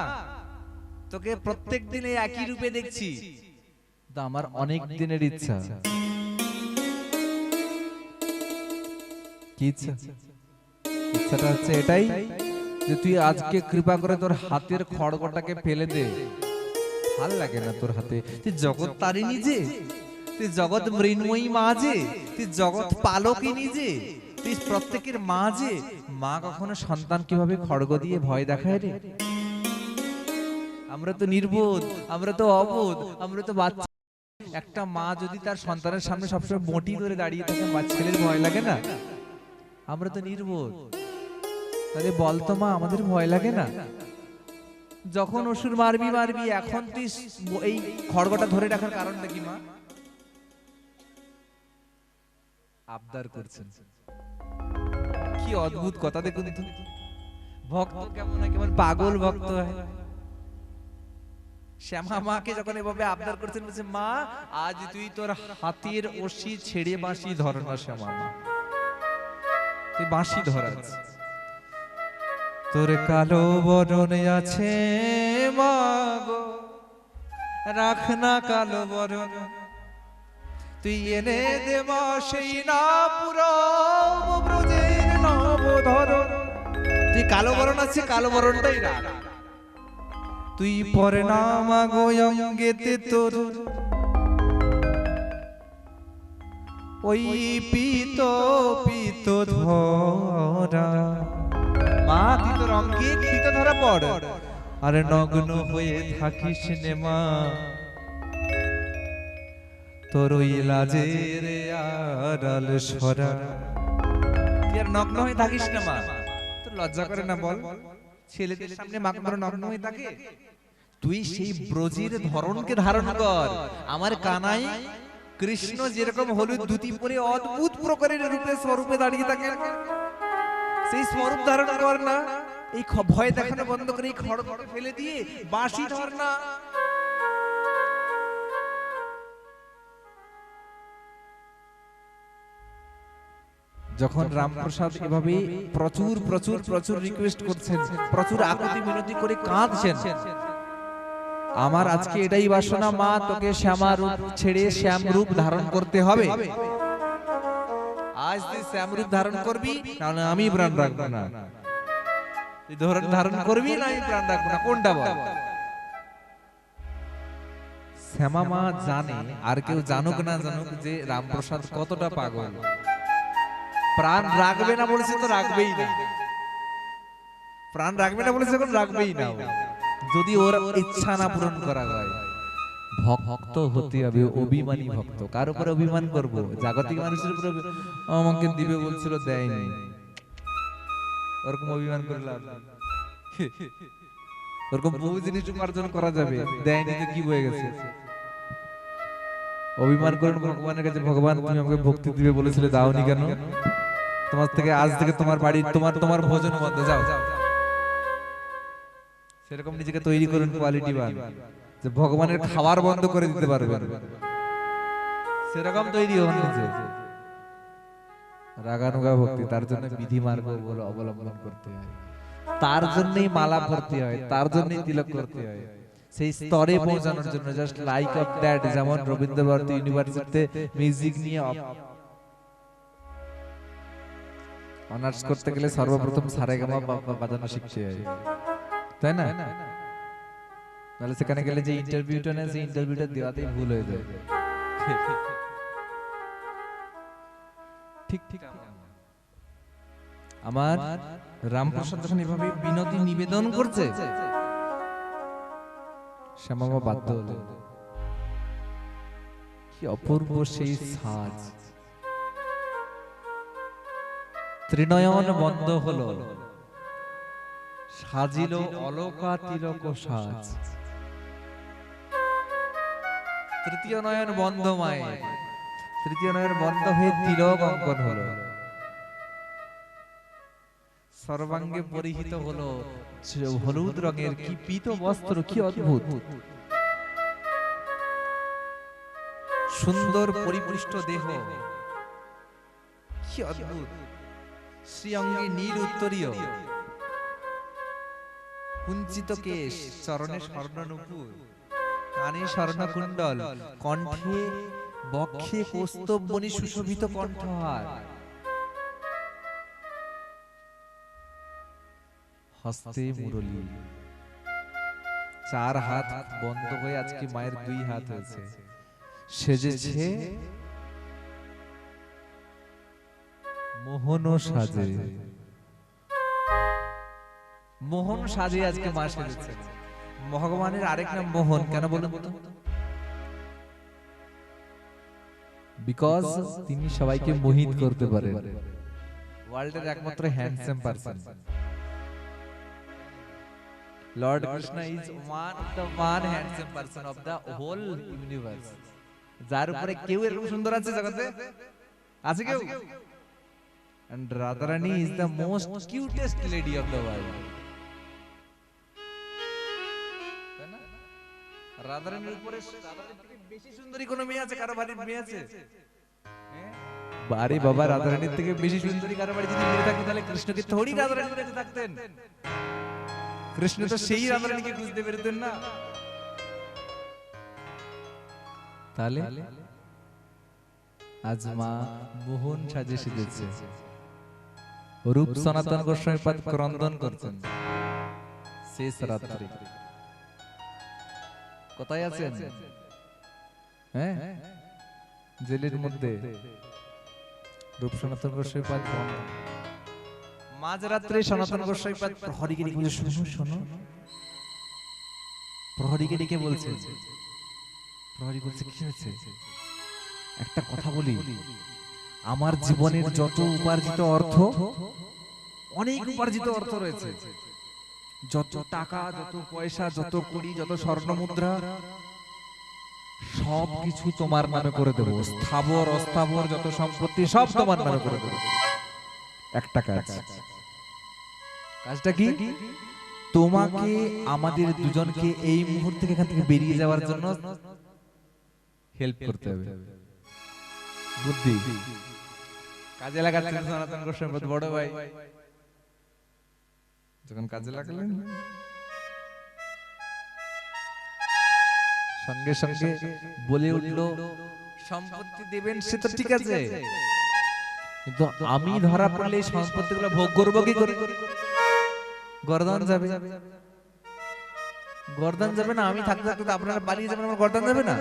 তোকে প্রত্যেক দিনে একই রূপে দেখছি, তো আমার অনেক দিনের ইচ্ছা। কি ইচ্ছা? ইচ্ছাটা হচ্ছে এটাই যে তুই আজকে কৃপা করে তোর হাতের খড়গটাকে ফেলে দে। ভাল লাগে না তোর হাতে? তুই জগৎ তারিণী যে, তুই জগৎ মৃন্ময়ী মা যে, তুই জগৎ পালকিনী যে, তুই প্রত্যেকের মা যে। মা কখনো সন্তান কিভাবে খড়গ দিয়ে ভয় দেখায় রে? আমরা তো নির্বোধ, আমরা তো অবোধ, আমরা তো বাচ্চা। একটা মা যদি তার সন্তানের সামনে সবসময় বঁটি ধরে দাঁড়িয়ে থাকে, ছেলের ভয় লাগে না? আমরা তো নির্বোধ। তাহলে বলতো মা, আমাদের ভয় লাগে না? যখন অসুর মারবি মারবি, এখন তুই এই খড়গটা ধরে রাখার কারণটা কি মা? আবদার করছেন। কি অদ্ভুত কথা দেখুন তো। ভক্ত কেমন হয়, কেমন পাগল ভক্ত হয়। শ্যামা মাকে যখন এভাবে আবদার করছেন, বলছে মা আজ তুই তোর হাতের অসি ছেড়ে বাঁশি ধর না শ্যামা মা, তুই বাঁশি ধরাস। তোর কালো বরণ আছে মা গো, রাখ না কালো বরণ, তুই এনে দে মা সেই না পুরো ব্রজের নবধরণ। তুই কালো বরণ আছে, কালো বরণটাই রাখ। তুই পরে না মা গো অঙ্গেতে তোর ওই পিত পিত ধরা। মা তুই তোর অঙ্গে পিত ধরা পড়, আরে নগ্ন হয়ে থাকিস নে মা, তোর ওই লাজের আড়াল সরা। তুই আর নগ্ন হয়ে থাকিস না মা, তোর লজ্জা করে না বল? ছেলেদের সামনে মা কখনো নগ্ন হয়ে থাকে? তুই সেই ব্রজের ধরনকে ধারণ কর। আমার কানাই কৃষ্ণ যেরকম হলুদ ধুতি পরে অদ্ভুত প্রকারের রূপে স্বরূপে দাঁড়িয়ে থাকে, সেই স্বরূপ ধারণ কর না। এই ভয় দেখানো বন্ধ করে এই খড়গকে ফেলে দিয়ে বাঁশি ধর না। যখন রামপ্রসাদ এভাবে প্রচুর প্রচুর প্রচুর রিকোয়েস্ট করছেন, প্রচুর আকুতি মিনতি করে কাঁদছেন, আমার আজকে এটাই বাসনা মা, তোকে শ্যামা রূপ ছেড়ে শ্যাম রূপ ধারণ করতে হবে। আজ তুই শ্যাম রূপ ধারণ করবি, তাহলে আমি প্রাণ রাখবো না। তুই ধারণ করবি না, আমি প্রাণ রাখবো না, কোনটা বল? শ্যামা মা জানে, আর কেউ জানুক না জানুক, যে রামপ্রসাদ কতটা পাগল। প্রাণ রাখবে না বলেছে তো রাখবেই না, প্রাণ রাখবে না বলেছে এখন রাখবেই না, যদি ওর ইচ্ছা না পূরণ করা যায়। ভক্ত হতে হবে, অভিমানী ভক্ত। কার উপরে অভিমান করব? জাগতিক মানুষের উপরে আমাকে দিবে বলছিল, দেয়নি। ওরকম অভিমান করে লাভ নেই। ওরকম বহু জিনিস উপার্জন করা যাবে, দেয়নি তো কি হয়ে গেছে? অভিমান করেন ভগবানের কাছে, ভগবান তুমি আমাকে ভক্তি দিবে বলেছিলে, দাওনি কেন? তোমার থেকে আজ থেকে তোমার বাড়ি তোমার ভোজন বন্ধ, যাও। সেরকম নিজেকে তৈরি করুন কোয়ালিটিবান, যে ভগবানের খাবার বন্ধ করে দিতে পারবেন, সেরকম তৈরি হন নিজে। রাগানুগা ভক্তি, তার জন্য বিধি মার্গ অবলম্বন করতে হয়, তার জন্যই মালা পরতে হয়, তার জন্যই তিলক করতে হয়। সেই স্তরে পৌঁছানোর জন্য, জাস্ট লাইক অফ দ্যাট, যেমন রবীন্দ্র ভারতী ইউনিভার্সিটিতে মিউজিক নিয়ে অনার্স করতে গেলে সর্বপ্রথম সারেগামা বাজানো শিখতে হয়, তাই না? তাহলে সেখানে গেলে যে ইন্টারভিউটা নেয়, সেই ইন্টারভিউটা দেওয়াতেই ভুল হয়ে যায়। ঠিক ঠিক আমার রামপ্রসাদ যখন এভাবে বিনতি নিবেদন করছে, শ্যামামা বাধ্য হলেন। কি অপূর্ব সেই সাজ! ত্রিনয়ন বন্ধ হলো, সাজিল অলকা তিলক সাজ। তৃতীয় নয়ন বন্ধ মায়ের, তৃতীয় নয়ন বন্ধ হয়ে তিলক অঙ্কন হলো, সর্বাঙ্গে পরিহিত হলো হলুদ রঙের কি পীত বস্ত্র, কি অদ্ভুত সুন্দর পরিপুষ্ট দেহ, কি অদ্ভুত শ্রী অঙ্গে নীল উত্তরীয়, কুঞ্চিত কেশ, চরণে স্বর্ণনুপুর, কানে স্বর্ণকুণ্ডল, কণ্ঠে বক্ষে কৌস্তবমণি সুশোভিত কণ্ঠহার, হস্তে মুরলী, চার হাত বন্ধ হয়ে আজকে মায়ের দুই হাত হয়েছে, সেজেছে মোহন সাজে, মোহন সাজে আজকে মা সেজেছে। ভগবানের আরেক নাম মোহন, কেন বলুন তো? বিকজ তিনি সবাইকে মোহিত করতে পারেন। ওয়ার্ল্ডের একমাত্র handsome person. Lord Krishna is one of the one handsome person of the whole universe. যার উপরে কেউ এরকম সুন্দর আছে জগতে? আছে কেউ? And Radharani is the most cutest lady of the world. রাধারানীর উপরে রাধারানীর থেকে বেশি সুন্দরী কোন মেয়ে আছে? কারো বাড়ির মেয়ে আছে? বারে বাবা, রাধারানীর থেকে বেশি সুন্দরী কারো বাড়ি যদি মেয়ে থাকে তাহলে কৃষ্ণকে থোড়ি রাধারানীর কাছে থাকতেন। কৃষ্ণ তো সেই রাধারানীকে খুঁজতে বেরোতেন না। তাহলে আজ মা মোহন সাজে সেজেছে, রূপ সনাতন গোস্বামী পাদ ক্রন্দন করছেন শেষ রাত্রি। কোথায় আছেন? হ্যাঁ, জেলের মধ্যে রূপ সনাতন গোস্বামী পাদ মাঝ রাত্রে সনাতন গোস্বামী পাদ প্রহরীকে ডেকে বলছে, শোনো শোনো। প্রহরীকে ডেকে বলছে, প্রহরী বলছে কি হয়েছে? একটা কথা বলি, আমার জীবনের যত উপার্জিত অর্থ, অনেক উপার্জিত অর্থ রয়েছে, যত টাকা, যত পয়সা, যত কোটি, যত স্বর্ণ মুদ্রা, সব কিছু তোমার নামে করে দেবো। স্থাবর অস্থাবর যত সম্পত্তি সব তোমার নামে করে দেবো। একটা কাজ, কাজটা কি? তোমাকে আমাদের দুজনকে এই মুহূর্তে এখান থেকে বেরিয়ে যাওয়ার জন্য হেল্প করতে হবে। বুদ্ধি কাজে লাগাচ্ছেন সনাতন গোস্বামী বড় ভাই। যখন কাজে লাগালেন, সঙ্গে সঙ্গে বলে উঠলো, সম্পত্তি দেবেন সে তো ঠিক আছে, কিন্তু আমি ধরা পড়লে এই সম্পত্তিগুলো ভোগ করবো কি করে? গর্দন যাবে, গর্দন যাবে না। আমি থাকতে থাকতে আপনারা পালিয়ে যাবেন, আমার গর্দন যাবে না।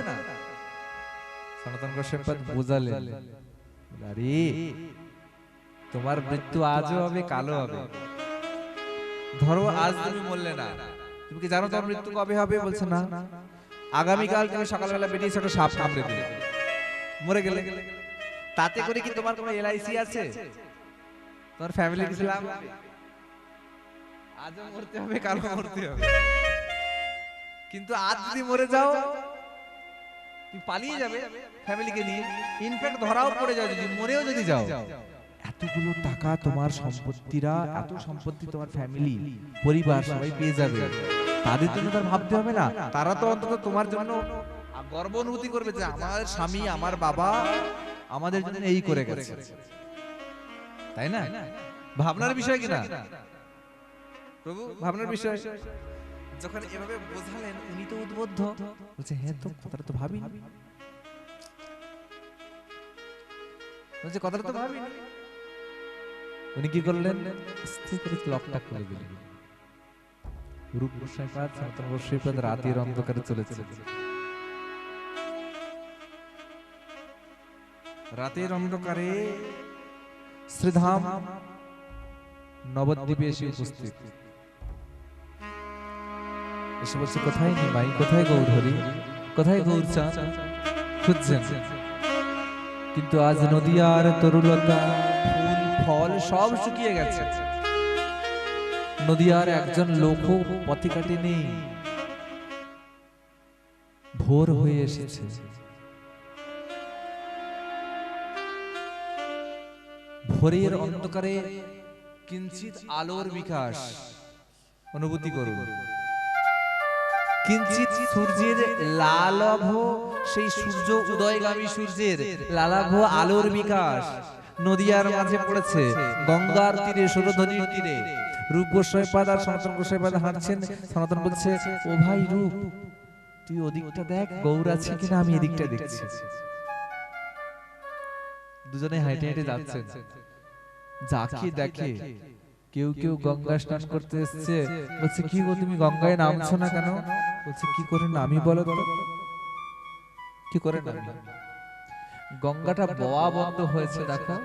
সনাতন গোস্বামী বোঝালেন, আরে তোমার মৃত্যু আজও হবে, কালো হবে। ধরো আজ তুমি মরলে না, তুমি কি জানো তোমার মৃত্যু কবে হবে? বলছে না, আগামীকাল তুমি সকালবেলা বেরিয়েছে একটা সাপ কামড়ে দিলে, মরে গেলে। তাতে করে কি তোমার কোনো এলআইসি আছে? তোমার ফ্যামিলি কিছু লাভ হবে? আজও মরতে হবে, কালও মরতে হবে। কিন্তু আজ যদি মরে যাও, তুমি পালিয়ে যাবে ফ্যামিলিকে নিয়ে, ইনফ্যাক্ট ধরাও পড়ে যাও, যদি মরেও যদি যাও, এতগুলো টাকা তোমার সম্পত্তিরা, এত সম্পত্তি তোমার ফ্যামিলি পরিবার সবাই পেয়ে যাবে। তাদের জন্য তার ভাবতে হবে না? তারা তো অন্তত তোমার জন্য গর্ব অনুভূতি করবে যে আমার স্বামী, আমার বাবা আমাদের জন্য এই করে গেছে, তাই না? ভাবনার বিষয় কিনা প্রভু? ভাবনার বিষয়। যখন এভাবে বোঝালেন, উনি তো উদ্বুদ্ধ, বলছে হ্যাঁ তো, কথাটা তো ভাবিনি, বলছে কথাটা তো ভাবিনি। উনি কি করলেন? স্থির করে লকটা খুলে দিলেন। রূপ গোস্বামী পাদ, সনাতন গোস্বামী পাদ রাতের অন্ধকারে চলেছে। রাতের অন্ধকারে শ্রীধাম নবদ্বীপে এসে উপস্থিত। এসে বলছে, কোথায় নিমাই, কোথায় গৌরহরি, কোথায় গৌরচাঁদ খুঁজছেন? কিন্তু আজ নদিয়ার তরুলতা, ফুল ফল সব শুকিয়ে গেছে। নদিয়ার একজন লোকও পথে কাটে নেই। ভোর হয়ে এসেছে। ভোরের অন্ধকারে কিঞ্চিত আলোর বিকাশ অনুভূতি করুন। কিঞ্চিত সূর্যের লালাভ, সেই সূর্য উদয়গামী সূর্যের লালাভ আলোর বিকাশ নদিয়ার মাঝে পড়েছে। গঙ্গার তীরে, সুরধনির তীরে রূপ গোসাইপাদ আর সনাতন গোসাইপাদ হাঁটছেন। সনাতন বলছে, ও ভাই রূপ, তুই ওদিকটা দেখ, গৌর আছে কিনা, আমি এদিকটা দেখছি। দুজনে হাঁটে হেঁটে যাচ্ছেন। যাকে দেখে, কেউ কেউ গঙ্গা স্নান করতে এসছে, বলছে, কি গো তুমি গঙ্গায় নামছো না কেন? বলছে, কি করে নামি বলো তো, কি করে নামি? গঙ্গাটা বওয়া বন্ধ হয়েছে, দেখো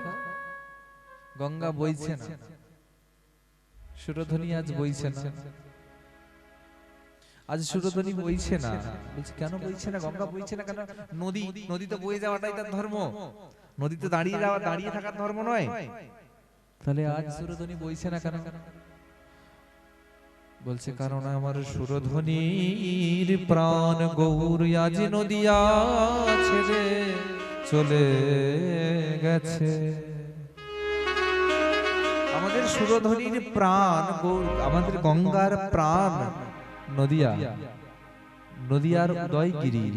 গঙ্গা বইছে না, সুরধ্বনি আজ বইছে না, আজ সুরধ্বনি বইছে না। বলছে, কেন বইছে না? গঙ্গা বইছে না কেন? নদীতে বয়ে যাওয়াটাই তার ধর্ম, নদীতে দাঁড়িয়ে থাকার ধর্ম নয়। তাহলে আজ সুরধ্বনি বইছে না কেন? বলছে, কারণ আমার সুরধ্বনির প্রাণ গৌর আজ নদিয়া ছেড়ে চলে গেছে। আমাদের সুরধ্বনির প্রাণ গৌর, আমাদের গঙ্গার প্রাণ নদিয়া, নদিয়ার উদয়গিরি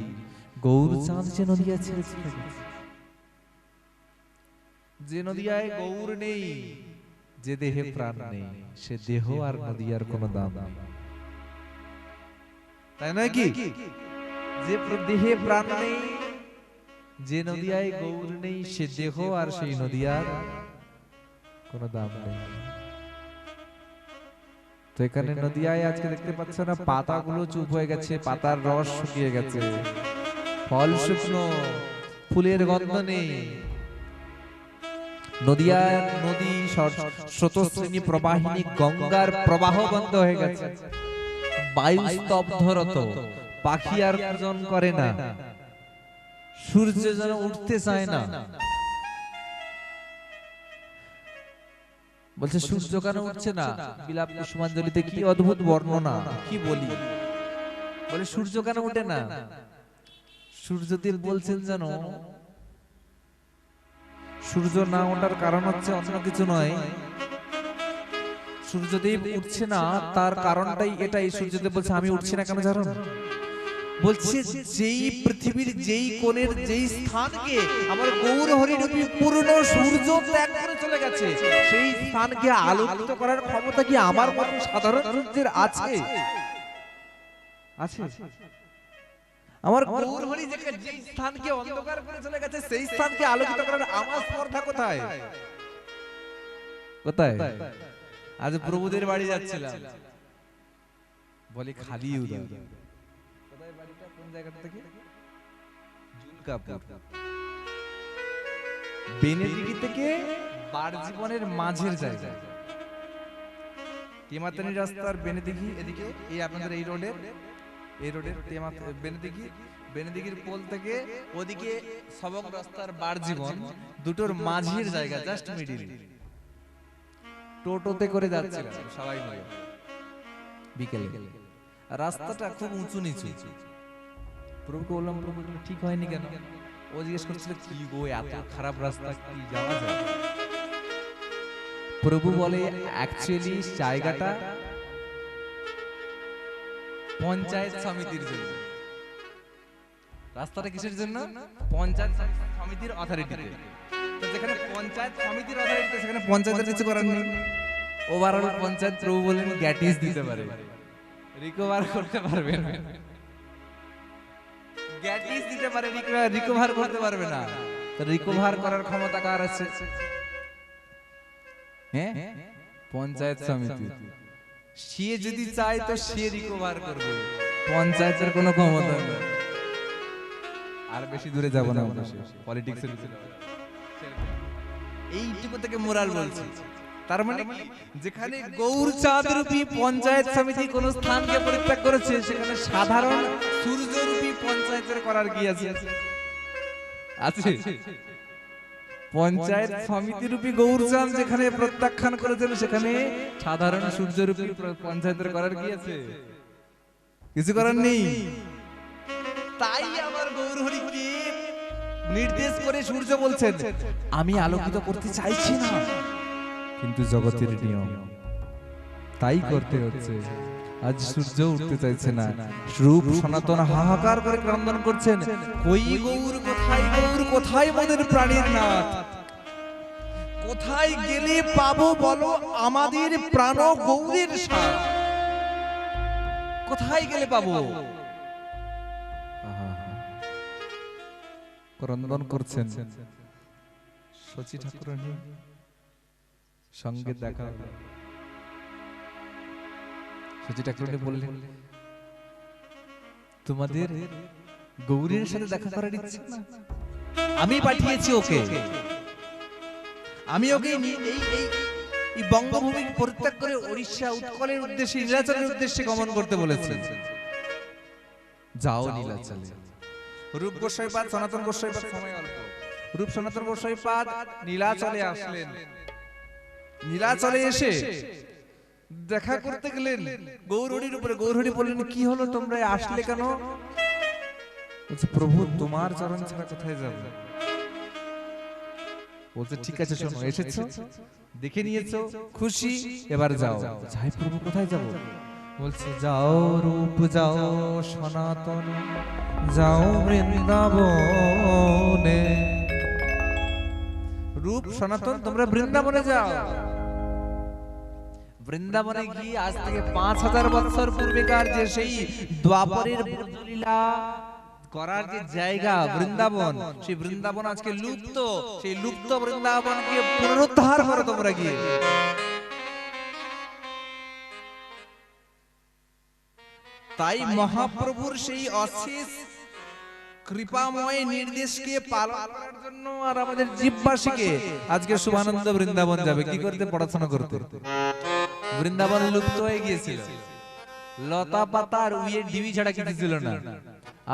গৌরচাঁদ যে নদিয়া ছেড়ে চলে গেছে। যে নদিয়ায় গৌর নেই, যে দেহে প্রাণ নেই, সে দেহ আর নদিয়ার কোনো দাম নেই, তাই নয় কি? যে দেহে প্রাণ নেই, যে নদিয়ায় গৌর নেই, সে দেহ আর সেই নদিয়ার কোনো দাম নেই। তো এখানে নদিয়ায় আজকে দেখতে পাচ্ছ না, পাতাগুলো চুপ হয়ে গেছে, পাতার রস শুকিয়ে গেছে, ফল শুকনো, ফুলের গন্ধ নেই। নদিয়ার নদী স্রোতস্বিনী প্রবাহিনী গঙ্গার প্রবাহ বন্ধ হয়ে গেছে। বায়ু স্তব্ধরত, পাখি আর পূজন করে না, সূর্য যেন উঠতে চায় না। বলছে, সূর্য কেন উঠছে না? বিলাপ কুসুমাঞ্জলিতে কি অদ্ভুত বর্ণনা, কি বলি। বলে, সূর্য কেন ওঠে না? সূর্যদেব বলছেন, জানো, সূর্য না ওঠার কারণ হচ্ছে অন্য কিছু নয়। সূর্যদেব উঠছে না, তার কারণটাই এটাই। সূর্যদেব বলছে, আমি উঠছি না কেন জানো? বলছে, যেই পৃথিবীর যেই কোণের যেই স্থানকে আমার গৌর হরিরূপী পূর্ণ সূর্য ত্যাগ করে চলে গেছে, সেই স্থানকে আলোকিত করার ক্ষমতা কি আমার মতো সাধারণ সূর্যের আছে? আছে? আমার গৌর হরি যেই স্থানকে অন্ধকার করে চলে গেছে, সেই স্থানকে আলোকিত করার আমার স্পর্ধা কোথায়? কোথায়? আজ প্রভুদের বাড়ি যাচ্ছিলাম, বলি খালি উদয়। কোথায় বাড়িটা, কোন জায়গাটা থেকে? জুলকাপুর। বেনেদিগি থেকে বারজীবনের মাঝের জায়গা, কেমাতানি রাস্তার বেনেদিগি এদিকে, এই আপনাদের এই রোডের বেনেদিগির পোল থেকে ওদিকে সবক রাস্তার বারজীবন, দুটোর মাঝের জায়গা, জাস্ট মিডিল। টোটোতে করে যাচ্ছিলাম সবাই মিলে বিকেলে। রাস্তাটা খুব উঁচু নিচু। প্রভুকে বললাম, প্রভু ঠিক হয়নি কেন? ও জিজ্ঞেস করছিল, কি গো এত খারাপ রাস্তা, কি যাওয়া যায়? প্রভু বলে, অ্যাকচুয়ালি জায়গাটা পঞ্চায়েত সমিতির জন্য। রাস্তাটা কিসের জন্য? পঞ্চায়েত সমিতির অথরিটিতে। তো যেখানে পঞ্চায়েত সমিতির অথরিটিতে, সেখানে পঞ্চায়েতের কিছু করার নেই। ওভারঅল পঞ্চায়েত প্রভু বলেন গ্যাটিস দিতে পারে, রিকভার করতে পারবে না। গ্যাটিস দিতে পারে, রিকভার করতে পারবে না। তো রিকভার করার ক্ষমতা কার আছে? হ্যাঁ, পঞ্চায়েত সমিতি। সে যদি চায় তো সে রিকভার করবে, পঞ্চায়েতের কোনো ক্ষমতা নেই। আর বেশি দূরে যাব না, পলিটিক্সের এইটুকু থেকে মোরাল বলছি। তার মানে যেখানে গৌরচাঁদ রূপী পঞ্চায়েত সমিতি কোন স্থানকে পরিত্যাগ করেছে, সেখানে সাধারণ সূর্য রূপী পঞ্চায়েতের করার কি আছে? আছে। পঞ্চায়েত সমিতি রূপী গৌরচাঁদ যেখানে প্রত্যাখ্যান করেছেন, সেখানে সাধারণ সূর্য রূপী পঞ্চায়েতের করার কি আছে? কিছু করার নেই। তাই আমার গৌরহরিকে নির্দেশ করে সূর্য বলছেন, আমি আলোকিত করতে চাইছি না, কিন্তু জগতের নিয়ম তাই করতে হচ্ছে। আজ সূর্য উঠতে চাইছে না, রূপ সনাতন হাহাকার করে ক্রন্দন করছেন, কই গৌর কোথায়, গৌর কোথায় মোদের প্রাণীর নাথ, কোথায় গেলে পাবো বলো আমাদের প্রাণ গৌরের সাথ, কোথায় গেলে পাবো? ক্রন্দন করছেন। শচী ঠাকুরানী সঙ্গে দেখা হলো। শচী ঠাকুরানী বললেন, তোমাদের গৌরীর সাথে দেখা করার ইচ্ছে না? আমি পাঠিয়েছি ওকে, আমি ওকে এই বঙ্গভূমি পরিত্যাগ করে ওড়িশা উৎকলের উদ্দেশ্যে, নীলাচলের উদ্দেশ্যে গমন করতে বলেছেন। যাও নীলাচলে। রূপ গোস্বাইপাদ, সনাতন গোস্বাইপাদ সময় অল্প। রূপ সনাতন গোস্বাইপাদ নীলাচলে আসলেন। নীলাচলে এসে দেখা করতে গেলেন গৌরহরির উপরে। গৌরহরি বললেন, কি হলো, তোমরা আসলে কেন? বলছে, প্রভু তোমার চরণ ছাড়া কোথায় যাব? বলছে, ঠিক আছে শোনো, এসেছো, দেখে নিয়েছো, খুশি, এবার যাও। যাই প্রভু, কোথায় যাব? বলছে, যাও রূপ, যাও সনাতন, যাও বৃন্দাবনে। রূপ সনাতন তোমরা বৃন্দাবনে যাও। বৃন্দাবনে গিয়ে আজ থেকে 5000 বছর পূর্বেকার যে সেই দ্বাপরের ব্রজলীলা করার যে জায়গা বৃন্দাবন, সেই বৃন্দাবন আজকে লুপ্ত। সেই লুপ্ত বৃন্দাবনকে পুনরুদ্ধার করো তোমরা গিয়ে। তাই মহাপ্রভুর সেই অশেষ কৃপাময় নির্দেশকে পালন করার জন্য আর আমাদের জীববাসীকে আজকে শুভানন্দ বৃন্দাবন যাবে। কি করতে? পড়াশোনা করতে। বৃন্দাবন লুপ্ত হয়ে গিয়েছিল, লতা পাতা আর উইয়ের ডিবি ছাড়া কিছু ছিল না।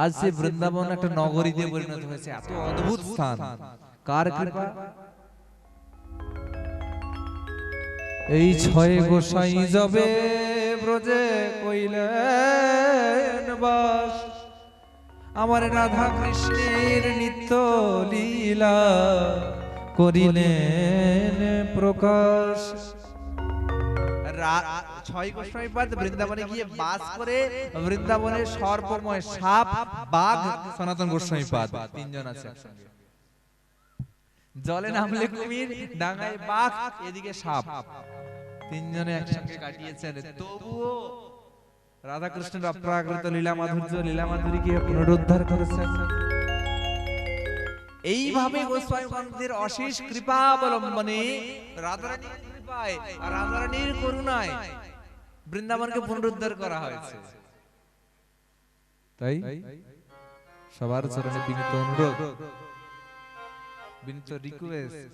আজ সে বৃন্দাবন একটা নগরীতে পরিণত হয়েছে। এত অদ্ভুত স্থান, কার কৃপা? এই 6 গোসাই যাবে ব্রজে কইলেন বাস, আমার রাধা কৃষ্ণের নিত্য লীলা করিলেন প্রকাশ। 6 গোসাইপাদ বৃন্দাবনে গিয়ে বাস করে। বৃন্দাবনের সর্পময় সাপ, বাঘ, সনাতন গোসাইপাদ তিনজন আছে একসঙ্গে। জলে নামলে কুমির, ডাঙায় বাঘ, এদিকে সাপ, তিনজনে একসঙ্গে কাটিয়েছেন। তবুও রাধা কৃষ্ণের অপ্রাকৃত লীলা মাধুর্য, লীলা মাধুরীকে পুনরুদ্ধার করেছেন। এইভাবে গোস্বামীগণের অশেষ কৃপা অবলম্বনে, রাধারানীর কৃপায় আর রাধারানীর করুণায় বৃন্দাবনকে পুনরুদ্ধার করা হয়েছে। তাই সবার চরণে বিনীত অনুরোধ, বিনীত রিকোয়েস্ট,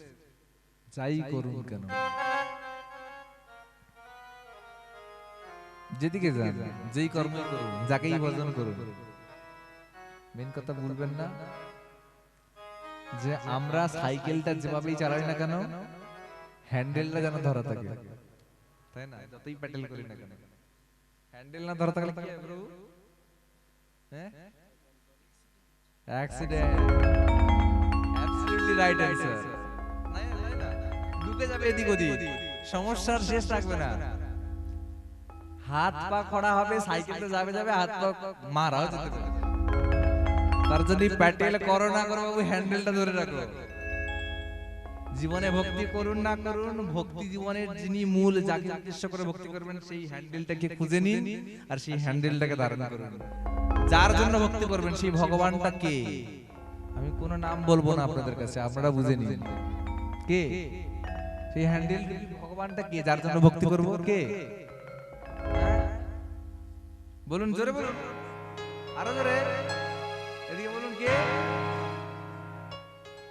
যাই করুন কেন, যেদিকে যান, যেই কর্ম করুন, যাকেই ভজন করুন, মেন কথা ভুলবেন না যে আমরা সাইকেলটা যেভাবেই চালাই না কেন, হ্যান্ডেলটা যেন ধরা থাকে। তাই না? যতই প্যাডেল করি না কেন, হ্যান্ডেল না ধরা থাকলে কি হবে প্রভু? হ্যাঁ, অ্যাক্সিডেন্ট। Absolutely right answer. না, ঢুকে যাবে এদিক ওদিক, সমস্যার শেষ থাকবে না। হাত পা খড়া হবে, সাইকেলটা যাবে যাবে, হাত পা মারাও যেতে পারে। তার জন্য প্যাটেল করো না করো, হ্যান্ডেলটা ধরে রাখো। জীবনে ভক্তি করুন না করুন, ভক্তি জীবনের যিনি মূল, যাকে উদ্দেশ্য করে ভক্তি করবেন, সেই হ্যান্ডেলটাকে খুঁজে নিন আর সেই হ্যান্ডেলটাকে ধারণ করুন। যার জন্য ভক্তি করবেন সেই ভগবানটা কে? আমি কোনো নাম বলবো না আপনাদের কাছে, আপনারা বুঝে নিন কে সেই হ্যান্ডেল। ভগবানটা কে যার জন্য ভক্তি করব? কে? বলুন, জোরে বলুন, আরো জোরে, এদিকে বলুন, কে?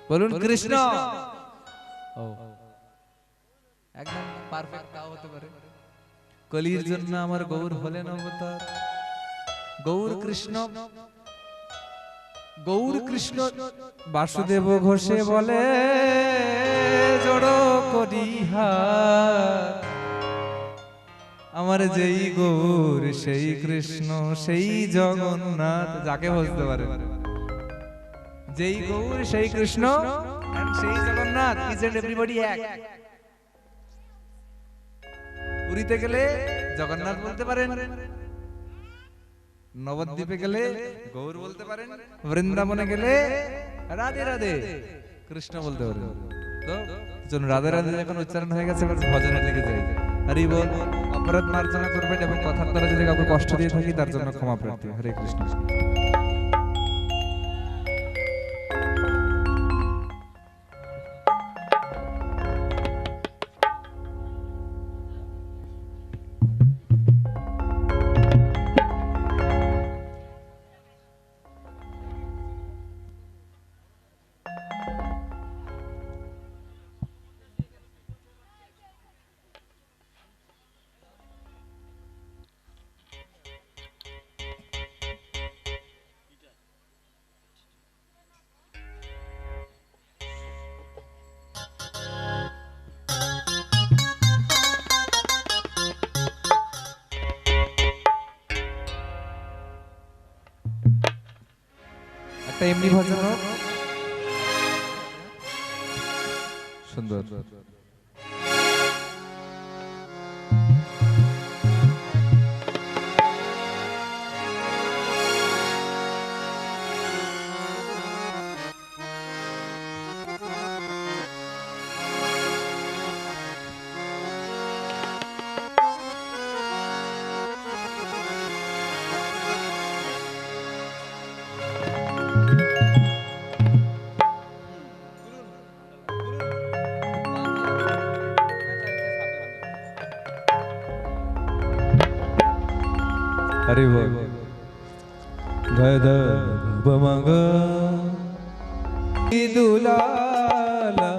বলুন, কৃষ্ণ। ও একদম পারফেক্ট তাও হতে পারে। কলির জন্য আমার গৌর হলেন অবতার। গৌর কৃষ্ণ, গৌর কৃষ্ণ বাসুদেব ঘোষে বলে জড়ো করিহার, আমার যেই গৌর সেই কৃষ্ণ সেই জগন্নাথ। যাকে বুঝতে পারে যেই গৌর সেই কৃষ্ণ and সেই জগন্নাথ, ইজ এন্ড এভরিবডি এক। পুরীতে গেলে জগন্নাথ বলতে পারেন, নবদ্বীপে গেলে গৌর বলতে পারেন, বৃন্দাবনে গেলে রাধে রাধে কৃষ্ণ বলতে পারেন। তো চলুন রাধে রাধে যখন উচ্চারণ হয়ে গেছে এবার ভজনের দিকে যাই। হরি বল। অপরাধ মার্জনা করবেন এবং কথার দ্বারা যদি কাউকে কষ্ট দিয়ে থাকি তার জন্য ক্ষমা প্রার্থী। হরে কৃষ্ণ। একটা এমনি ভজন হোক, সুন্দর। हरि बोल। गद बमग दुलाला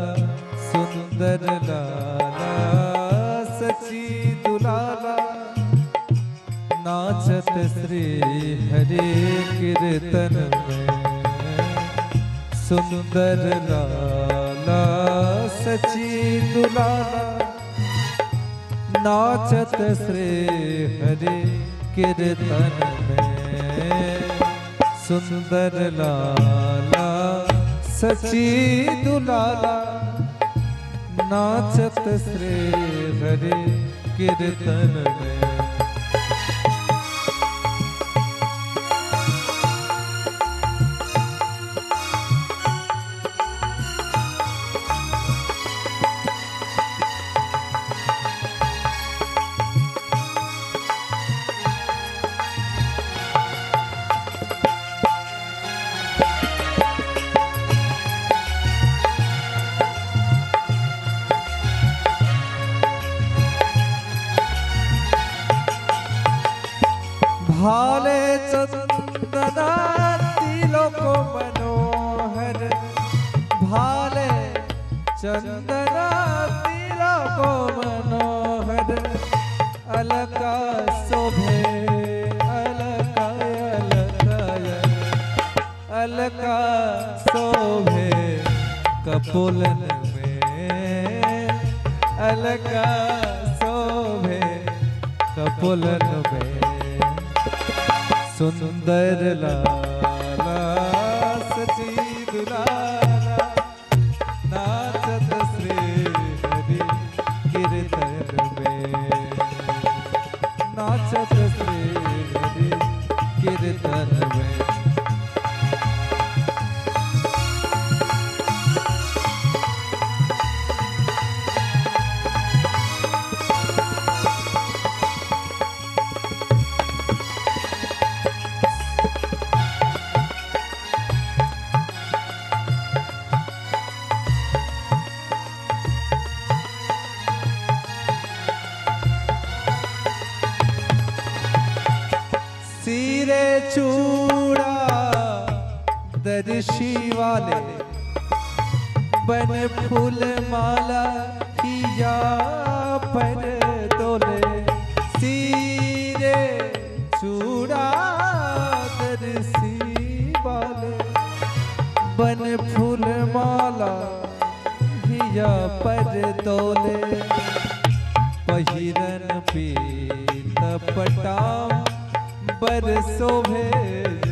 सुंदर लाला सची दुलाला, नाचत श्री हरि कीर्तन में। सुंदर लाला सची दुलाला, नाचत श्री हरि कीर्तन में। सुंदर लाला सची दुलाला, नाचत श्री हरि कीर्तन में। भाले चंदना तिलक मनोहर, भाले चंदना तिलक मनोहर। अलका शोभे अलका अलका, अलका शोभे कपोलन में। अलका शोभे कपोलन में। सुंदर लाला सची दुलाला, नाचत श्री हरि कीर्तन में। नाचत श्री हरि कीर्तन में। सिरे चूड़ा दर्शी वाले, बन फूल माला किया पर तोले सिरे चूड़ा दरसी वाले बन फूल माला किया पर तोले पहिरन पीत पटाम बरसो भेज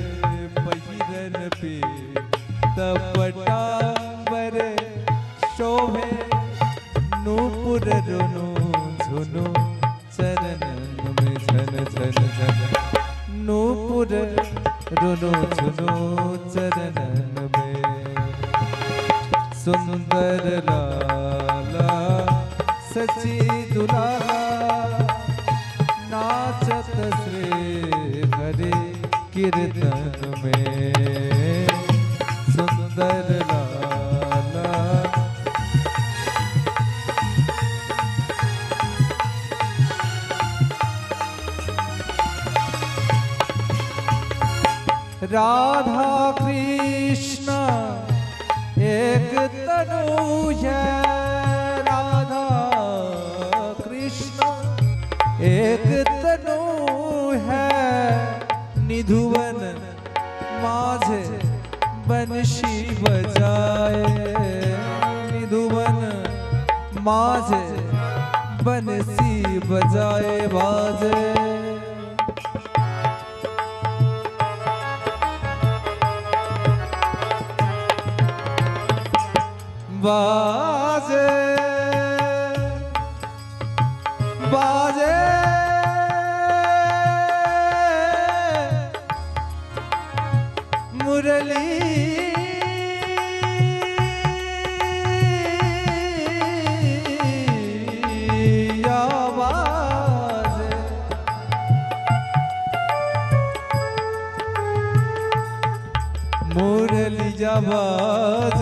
पहिरन पीत पटाम्बर शोभे नूपुर रुनु झुनु चरणन में झन झन झन नूपुर रुनु झुनु चरणन में सुंदर लाला सची दुलारा नाचत श्री हरि कीर्तन में सुंदर लाला राधा कृष्ण एक तनु है एक तनु है निधुवन माझे बंशी बजाए निधुवन माझे बंसी बजाए बाजे बाजे बाजे मुरली आवाज मुरली आवाज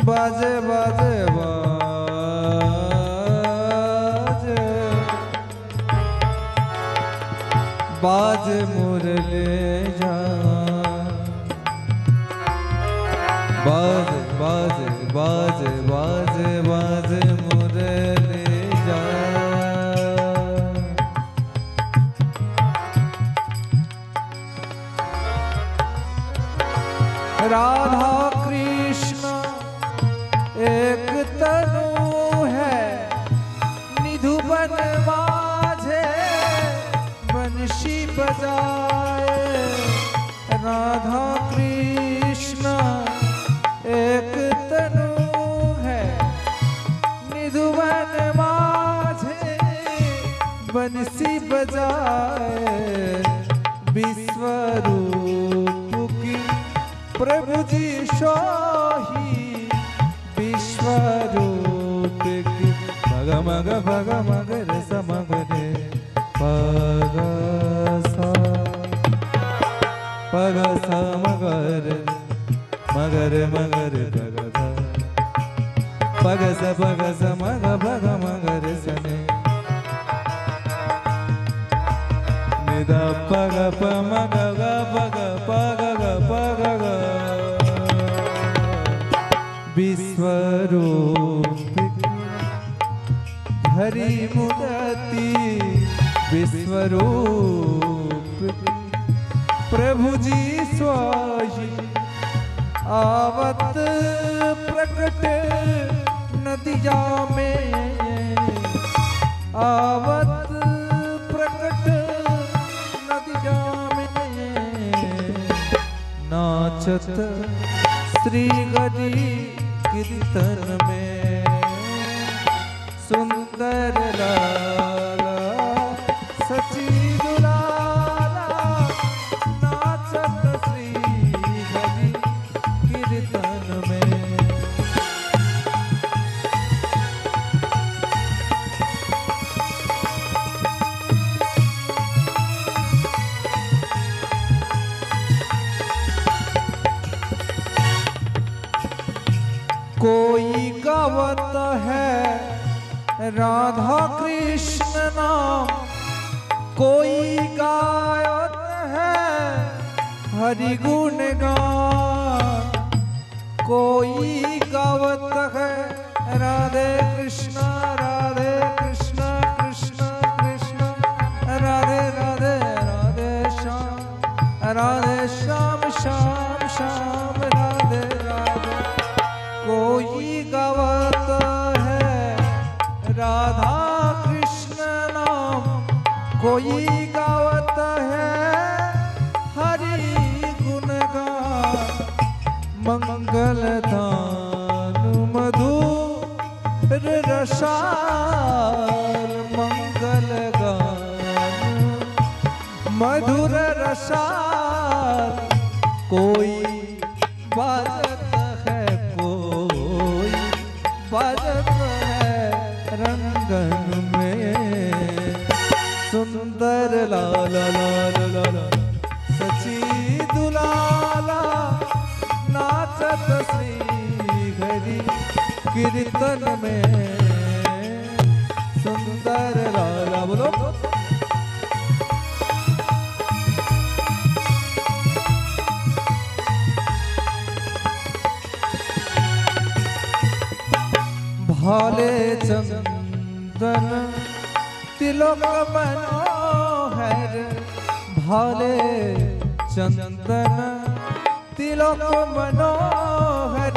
बाजे बाजे बाज मुरले जा बाज बाज बाज बाज बाज मुरले जा राधा कृष्ण एक तनु है निधुवन माझे बंशी बजाए राधा कृष्ण एक तनु है निधुवन माझे बंशी बजाए विश्वरूप की प्रभु जी शाही विश्वरूप की भग मग रे समग रे पग सा मगर मगर मगर पग स मग भग मगर सने निदा पग प मग ग पग पग ग पग ग विश्वरूप हरि मुदति विश्वरूप प्रभु जी स्वाही आवत प्रकट नदिया में आवत प्रकट नदिया में नाचत श्री हरि कीर्तन में सुंदर लाला सची दुलाला नाचत श्री हरि कीर्तन में कोई गावत है राधा कृष्ण नाम, कोई गायत है हरि गुण गान, कोई गावत है राधे कृष्णा कृष्ण कृष्ण राधे राधे राधे श्याम श्याम श्याम राधे राधे। कोई गावत है राधा कृष्ण नाम, कोई गावत है हरि गुण गान, मंगल दान मधुर रसाल, मंगल गान मधुर रसाल। कोई बाजत है, कोई बाजत है रंगन में, सुंदर लाला लाला लाला सची दुलाला, नाचत श्री हरि कीर्तन में, सुंदर लाला। बोलो भाले चंदन तिलक मनोहर, भाले चंदन तिलक मनोहर,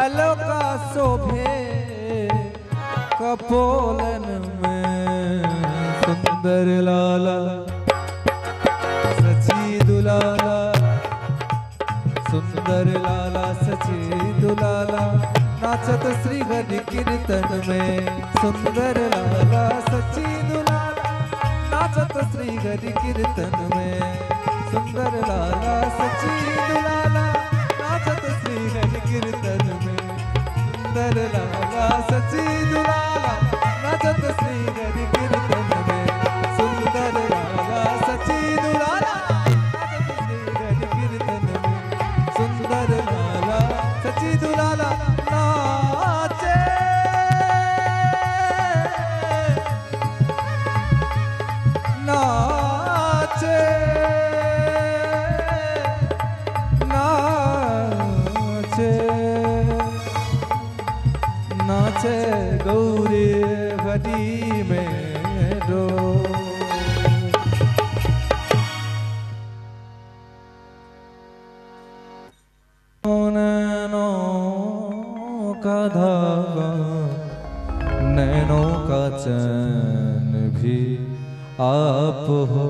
अलोका शोभे कपोलन में, सुंदर लाला सची दुलाला, सुंदर लाला सची दुलाला, नाचत श्री हरि कीर्तन में, सुंदर लाला सची दुलाला, नाचत श्री हरि कीर्तन में, सुंदर लाला सची दुलाला, नाचत श्री हरि कीर्तन में, सुंदर लाला सची दुलाला, नाचत श्री हरि कीर्तन में, सुंदर लाला सची दुलाला, नाचत श्री हरि कीर्तन में, सुंदर लाला सची दुलाला नाचे नाचे नाचे नाचे गौरी हरि में रो। का धागा नैनों का चैन भी आप हो,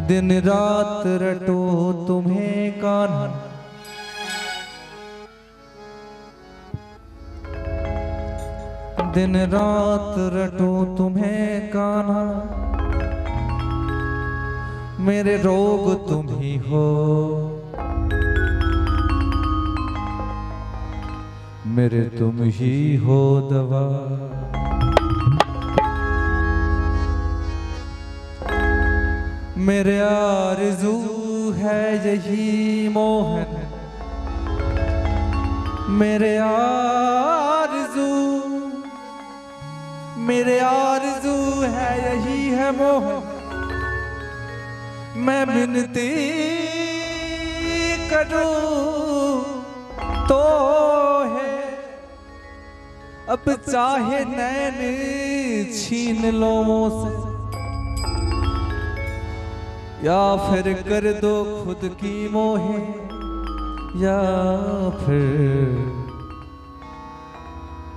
दिन रात रटो तुम्हें कान्हा, दिन रात रटो तुम्हें कान्हा, मेरे रोग तुम ही हो, मेरे तुम ही हो दवा। मेरे आरज़ू है यही मोहन, मेरे आरज़ू है यही है मोहन, मैं विनती करूं तो है, अब चाहे नैन छीन लो मुझसे, या फिर कर दो खुद की मोहे, या फिर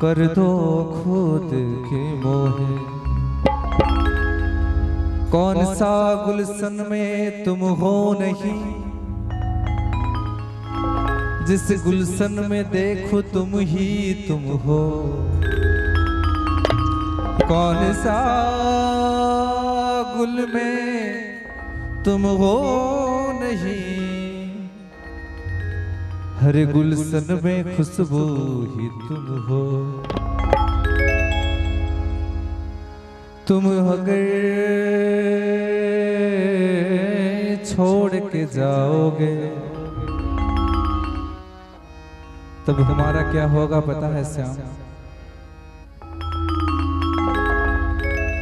कर दो खुद की मोहे। कौन सा गुलशन में तुम हो नहीं, जिस गुलशन में देखो तुम ही तुम हो। कौन सा गुल में तुम हो नहीं, हर गुलशन में खुशबू ही तुम हो। तुम अगर छोड़ के जाओगे तब हमारा क्या होगा पता है श्याम?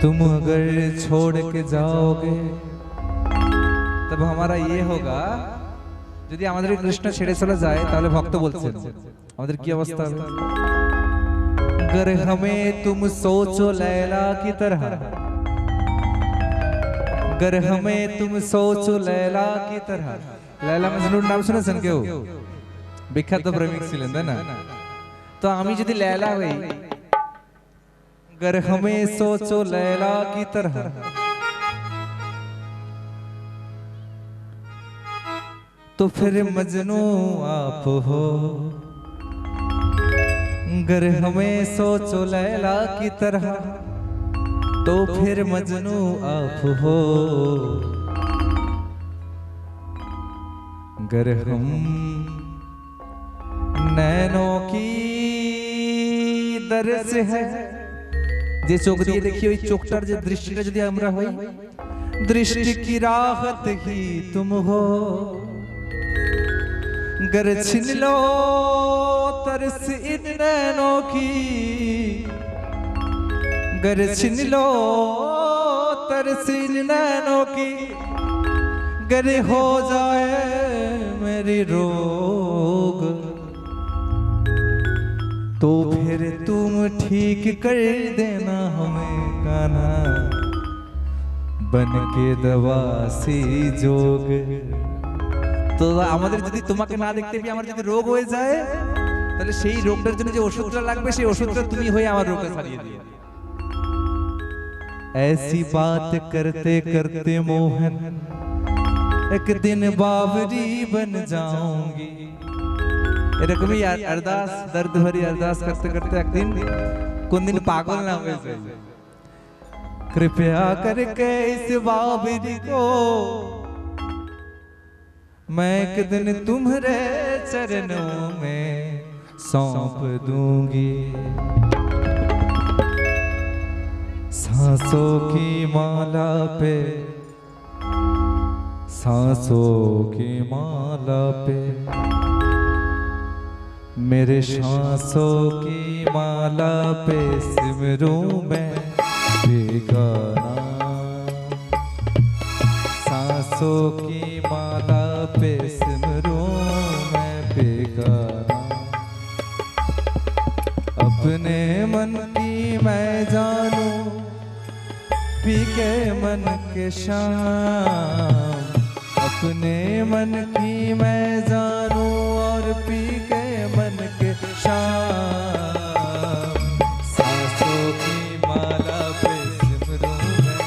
तुम अगर छोड़ के जाओगे तब हमारा ये होगा যদি আমাদের কৃষ্ণ ছেড়ে চলে যায় তাহলে ভক্ত বলছেন আমাদের কি অবস্থা হবে? गर हमें तुम सोचो लैला की तरह, गर हमें तुम सोचो लैला की तरह। लैला मजनूर नाम শুনেছেন কেউ? বিখ্যাত প্রেমিক ছিলেন তাই না? তো আমি যদি लैला হই, गर हमें सोचो लैला की तरह, तो फिर मजनू आप हो। गर हमें सोचो लैला की तरह, तो फिर मजनू आप हो। गर हम नैनों की दर्श है, যে চোখ দিয়ে দেখি ওই চোখটার যে দৃষ্টিটা যদি আমরা হই, दृष्टि की राहत ही तुम हो। गर छिन लो तरस इन नैनों की, गर छिन लो तरस इन नैनों की, गर हो जाए मेरी रोग, तो फिर तुम ठीक कर देना हमें कान्हा, बन के दवा सी जोग। তো আমাদের যদি তোমাকে না দেখতে পেয়ে আমার যদি রোগ হয়ে যায়, তাহলে সেই রোগটার জন্য যে ওষুধটা লাগবে সেই ওষুধটা তুমি হয়ে আমার রোগটা সারিয়ে দিও। ऐसी बात करते करते मोहन एक दिन बावरी बन जाऊंगी। এরকমই अरदास दर्द भरी अरदास करते करते एक दिन কোন দিন পাগল না হয়ে যায়। कृपया करके इस बावरी को मैं एक दिन तुम्हारे चरणों में सौंप दूंगी। सांसों की माला पे, सांसों की माला पे, मेरे सांसों की माला पे सिमरूं मैं बेगाना। सांसों की माला पे सिमरूं मैं बेगाना। अपने मन की मैं जानूं पी के मन के शाम, अपने मन की मैं जानूं और पी के मन के शाम। सांसों की माला पे सिमरूं मैं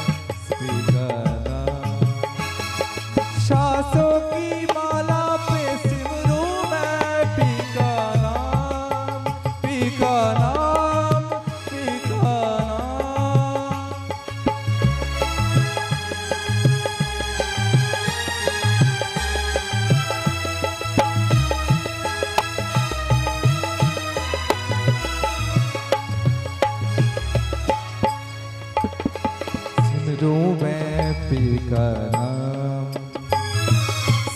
बेगाना। सांसों की माला पे सिमरूं मैं पी का नाम, पी का नाम, पी का नाम। सिमरूं मैं पी का नाम।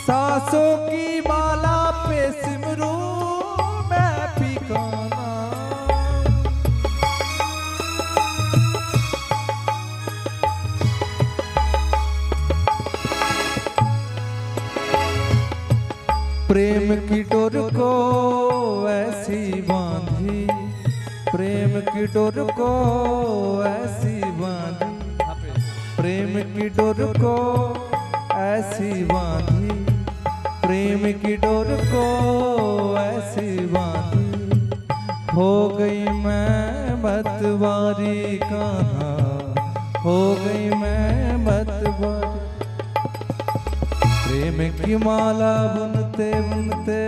सांसों की माला पे सिमरूं मैं पी का नाम। प्रेम की डोर को ऐसी बांधी, प्रेम की डोर को ऐसी बांधी, प्रेम की डोर को ऐसी बांधी, प्रेम की डोर को ऐसी बांधी। हो गई मैं मतवारी कान्हा, हो गई मैं मतवारी। प्रेम की माला बुनते बुनते,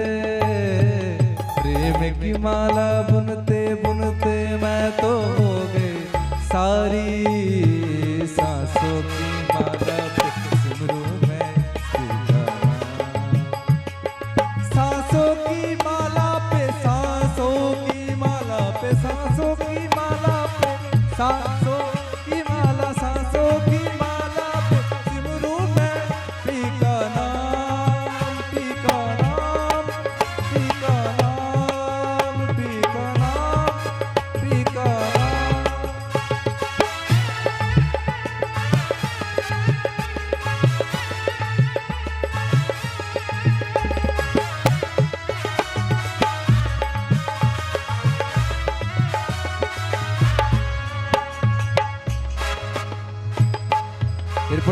प्रेम की माला बुनते बुनते मैं तो हो गई सारी। सांसों की माला पे सिमरूं मैं बेगाना। सांसों की माला पे, सांसों की माला पे, सांसों की माला पे, सांसों की माला, सांसों की माला पे सिमरूं मैं पी का नाम, पी का नाम, पी का नाम, पी का नाम, पी का नाम।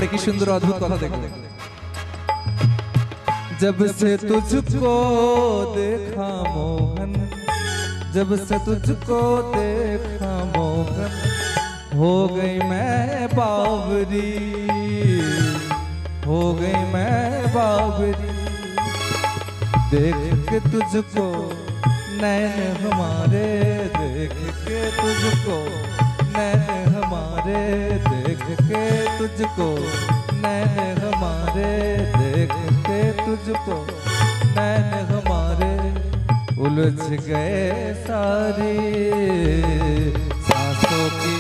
पढ़े की सुंदर अद्भुत कथा देखो। जब से तुझको देखा मोहन, जब से तुझको देखा मोहन, हो गई मैं बावरी, हो गई मैं बावरी। देख के तुझको नैन हमारे, देख के तुझको नैन हमारे, देख के तुझको नैन हमारे, देख के तुझको नैन हमारे, उलझ गए सारी सांसों की,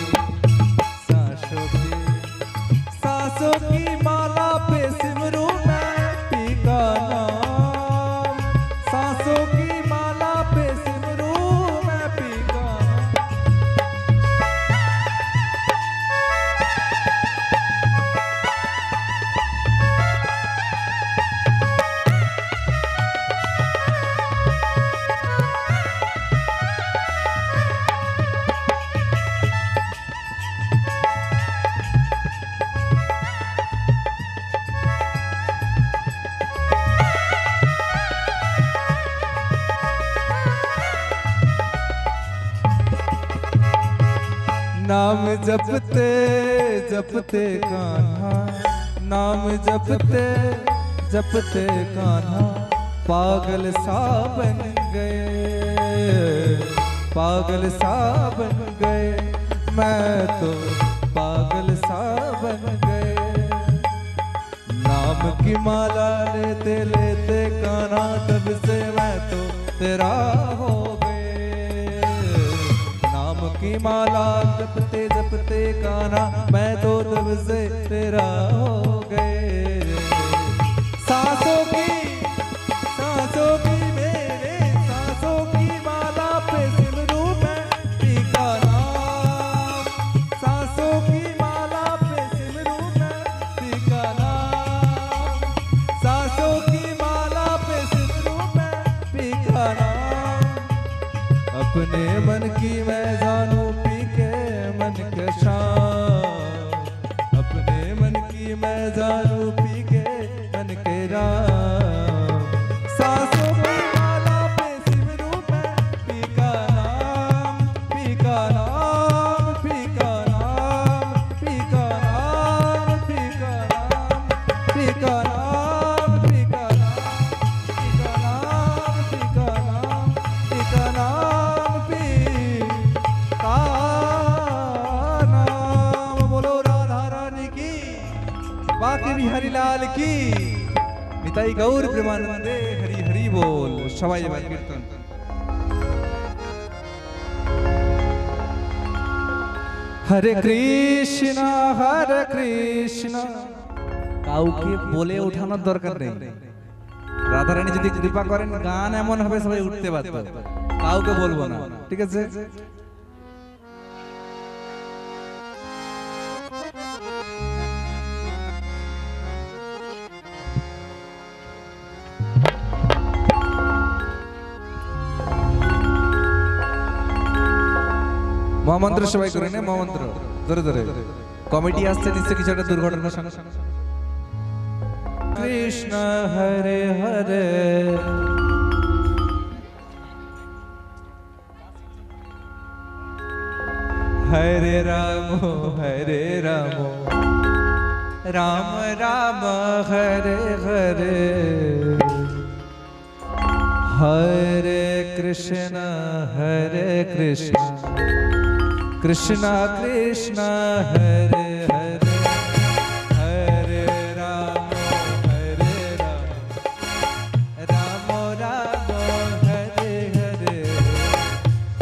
सांसों की, सांसों की माला पे सिमरू मैं पीका नाम, सांसों की माला पे सिमरू मैं पीका नाम जपते जपते कान्हा, नाम जपते जपते कान्हा, पागल सा बन गए, पागल सा बन गए, मैं तो पागल सा बन गए। नाम की माला लेते लेते कान्हा, तब से मैं तो तेरा हो की माला जपते जपते कान्हा, मैं तो तब से तेरा हो गए। सांसों की मेरे सांसों की माला पे सिमरू मैं पीका नाम, सांसों की माला पे सिमरू मैं पीका नाम, सांसों की माला पे सिमरू मैं पीका नाम। अपने मन की मैं जानू पी के मन के शाम, अपने मन की मैं जानू पी के मन के राम। सांसों की माला पे सिमरू मैं पीका नाम, पीका नाम, पीका नाम, पीका नाम, पीका नाम, पीका नाम, पीका नाम, पीका नाम, पीका नाम, बाकी बिहारी लाल की निताई गौर प्रेमानंदे हरि हरि बोल। सबाई एबार कीर्तन। हरे कृष्णा हरे कृष्णा। কাউকে বলে ওঠানোর দরকার নেই। রাধারানী যদি কৃপা করেন গান এমন হবে সবাই উঠতে পারতো, কাউকে বলবো না, ঠিক আছে? মহামন্ত্র সবাই করে নে, মহামন্ত্র ধরে ধরে। কমিটি আসছে নিশ্চয় কিছু একটা দুর্ঘটনার সঙ্গে। কৃষ্ণ হরে হরে হরে রাম হরে রাম রাম রাম হরে হরে হরে কৃষ্ণ কৃষ্ণ কৃষ্ণ হরে হরে হরে রাম রাম রাম হরে হরে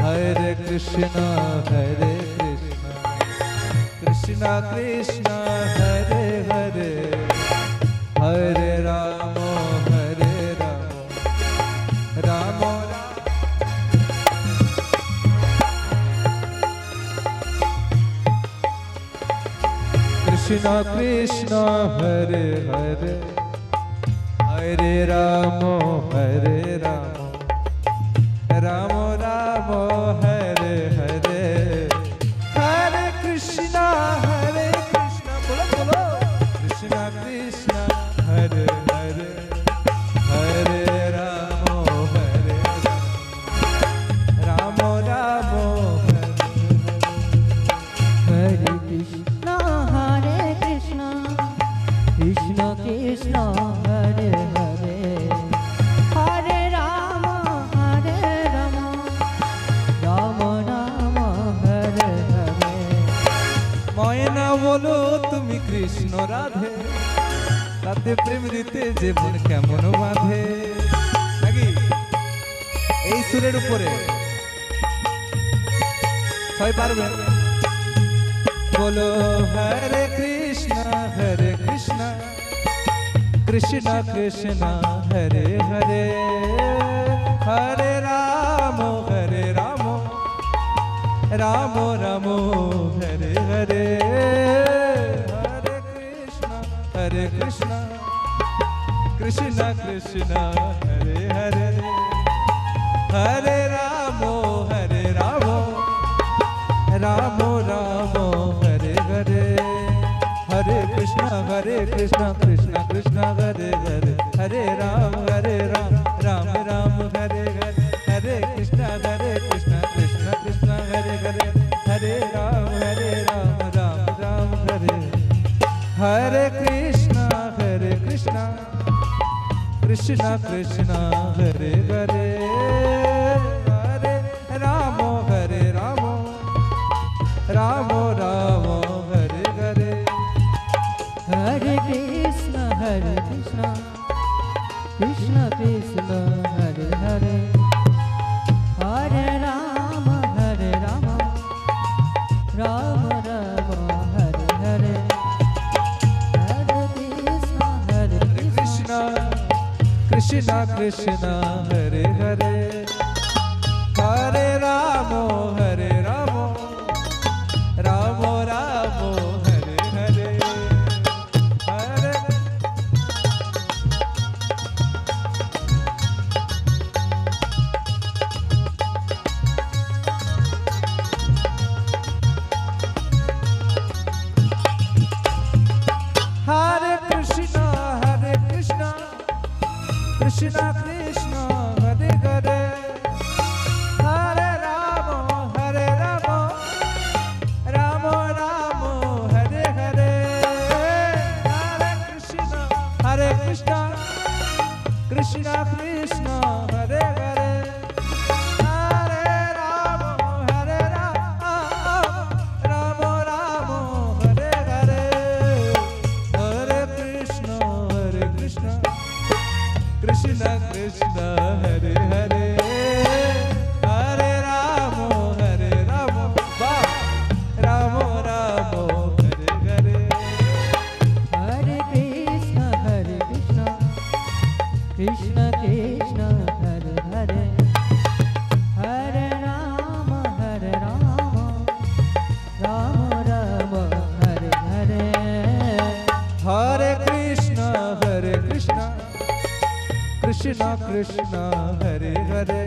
হরে কৃষ্ণ কৃষ্ণ কৃষ্ণ হরে হরে হরে রাম রাম কৃষ্ণ কৃষ্ণ হরে হরে হরে রাম রাম রাম হরে হরে হরে কৃষ্ণ বলো বলো কৃষ্ণ রাধে, তাতে প্রেম দিতে যে মন কেমন বাঁধে। নাকি এই সুরের উপরে সবাই পারবেন? বলো হরে কৃষ্ণ কৃষ্ণ কৃষ্ণ হরে হরে, হরে রাম রাম রাম হরে হরে, হরে কৃষ্ণ কৃষ্ণ কৃষ্ণ হরে হরে, হরে রাম রাম রাম হরে হরে, হরে কৃষ্ণ কৃষ্ণ কৃষ্ণ হরে হরে, হরে রাম রাম রাম হরে হরে, হরে কৃষ্ণ কৃষ্ণ কৃষ্ণ হরে হরে, হরে রাম রাম রাম হরে, হরে কৃষ্ণ কৃষ্ণ কৃষ্ণ হরে হরে, হরে রাম রাম রাম হরে হরে, हरे कृष्ण कृष्ण कृष्ण हरे हरे, हरे राम राम राम हरे हरे, हरे कृष्ण कृष्ण कृष्ण हरे हरे, हरे राम राम राम हरे हरे, हरे हरे कृष्ण कृष्ण कृष्ण हरे हरे, हरे राम राम राम हरे हरे, हरे कृष्ण कृष्ण कृष्ण हरे हरे, हरे राम राम राम हरे हरे, हरे कृष्ण कृष्ण कृष्ण हरे हरे, हरे राम वाह राम राम हरे हरे, हरे कृष्ण कृष्ण कृष्ण हरे हरे, हरे राम राम राम हरे हरे, हरे कृष्ण कृष्ण कृष्ण हरे हरे,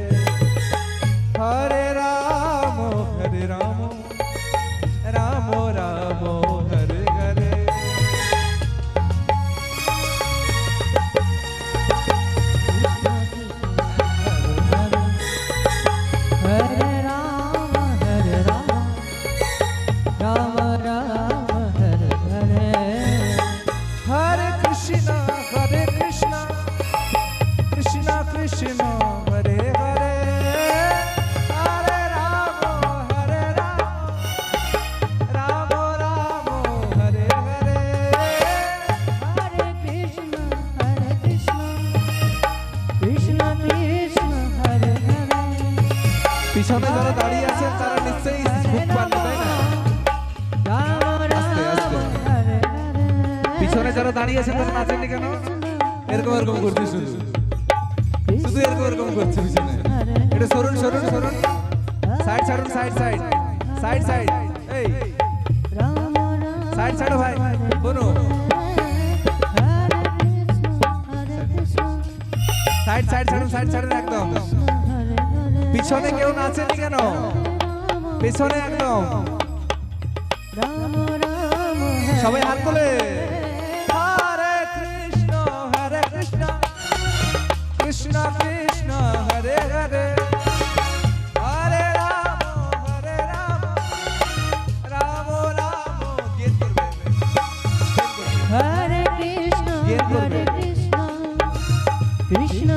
हरे राम राम राम हरे हरे, हरे राम राम राम हरे हरे, हरे कृष्ण कृष्ण कृष्ण हरे हरे, हरे राम राम राम हरे हरे, हरे कृष्ण कृष्ण कृष्ण हरे हरे, পিছনে যারা দাঁড়িয়ে আছেন তারা নিশ্চয়ই বুক পারবে, তাই না? राम আস্তে আস্তে। हरे हरे, পিছনে যারা দাঁড়িয়ে আছেন তারা নাচেননি কেন? এরকম করছে শুধু এরকম করছে পিছনে। এটা সরুন সাইড ছাড়ুন, সাইড এই राम সাইড ছাড়ো ভাই, বলো সাইড ছাড়ুন একদম। পিছনে কেউ নাচেনি কেন? পিছনে একদম সবাই হাত তোলে। হরে কৃষ্ণ কৃষ্ণ কৃষ্ণ হরে হরে, হরে রাম রাম রাম। গীত করবে, हरे कृष्ण कृष्ण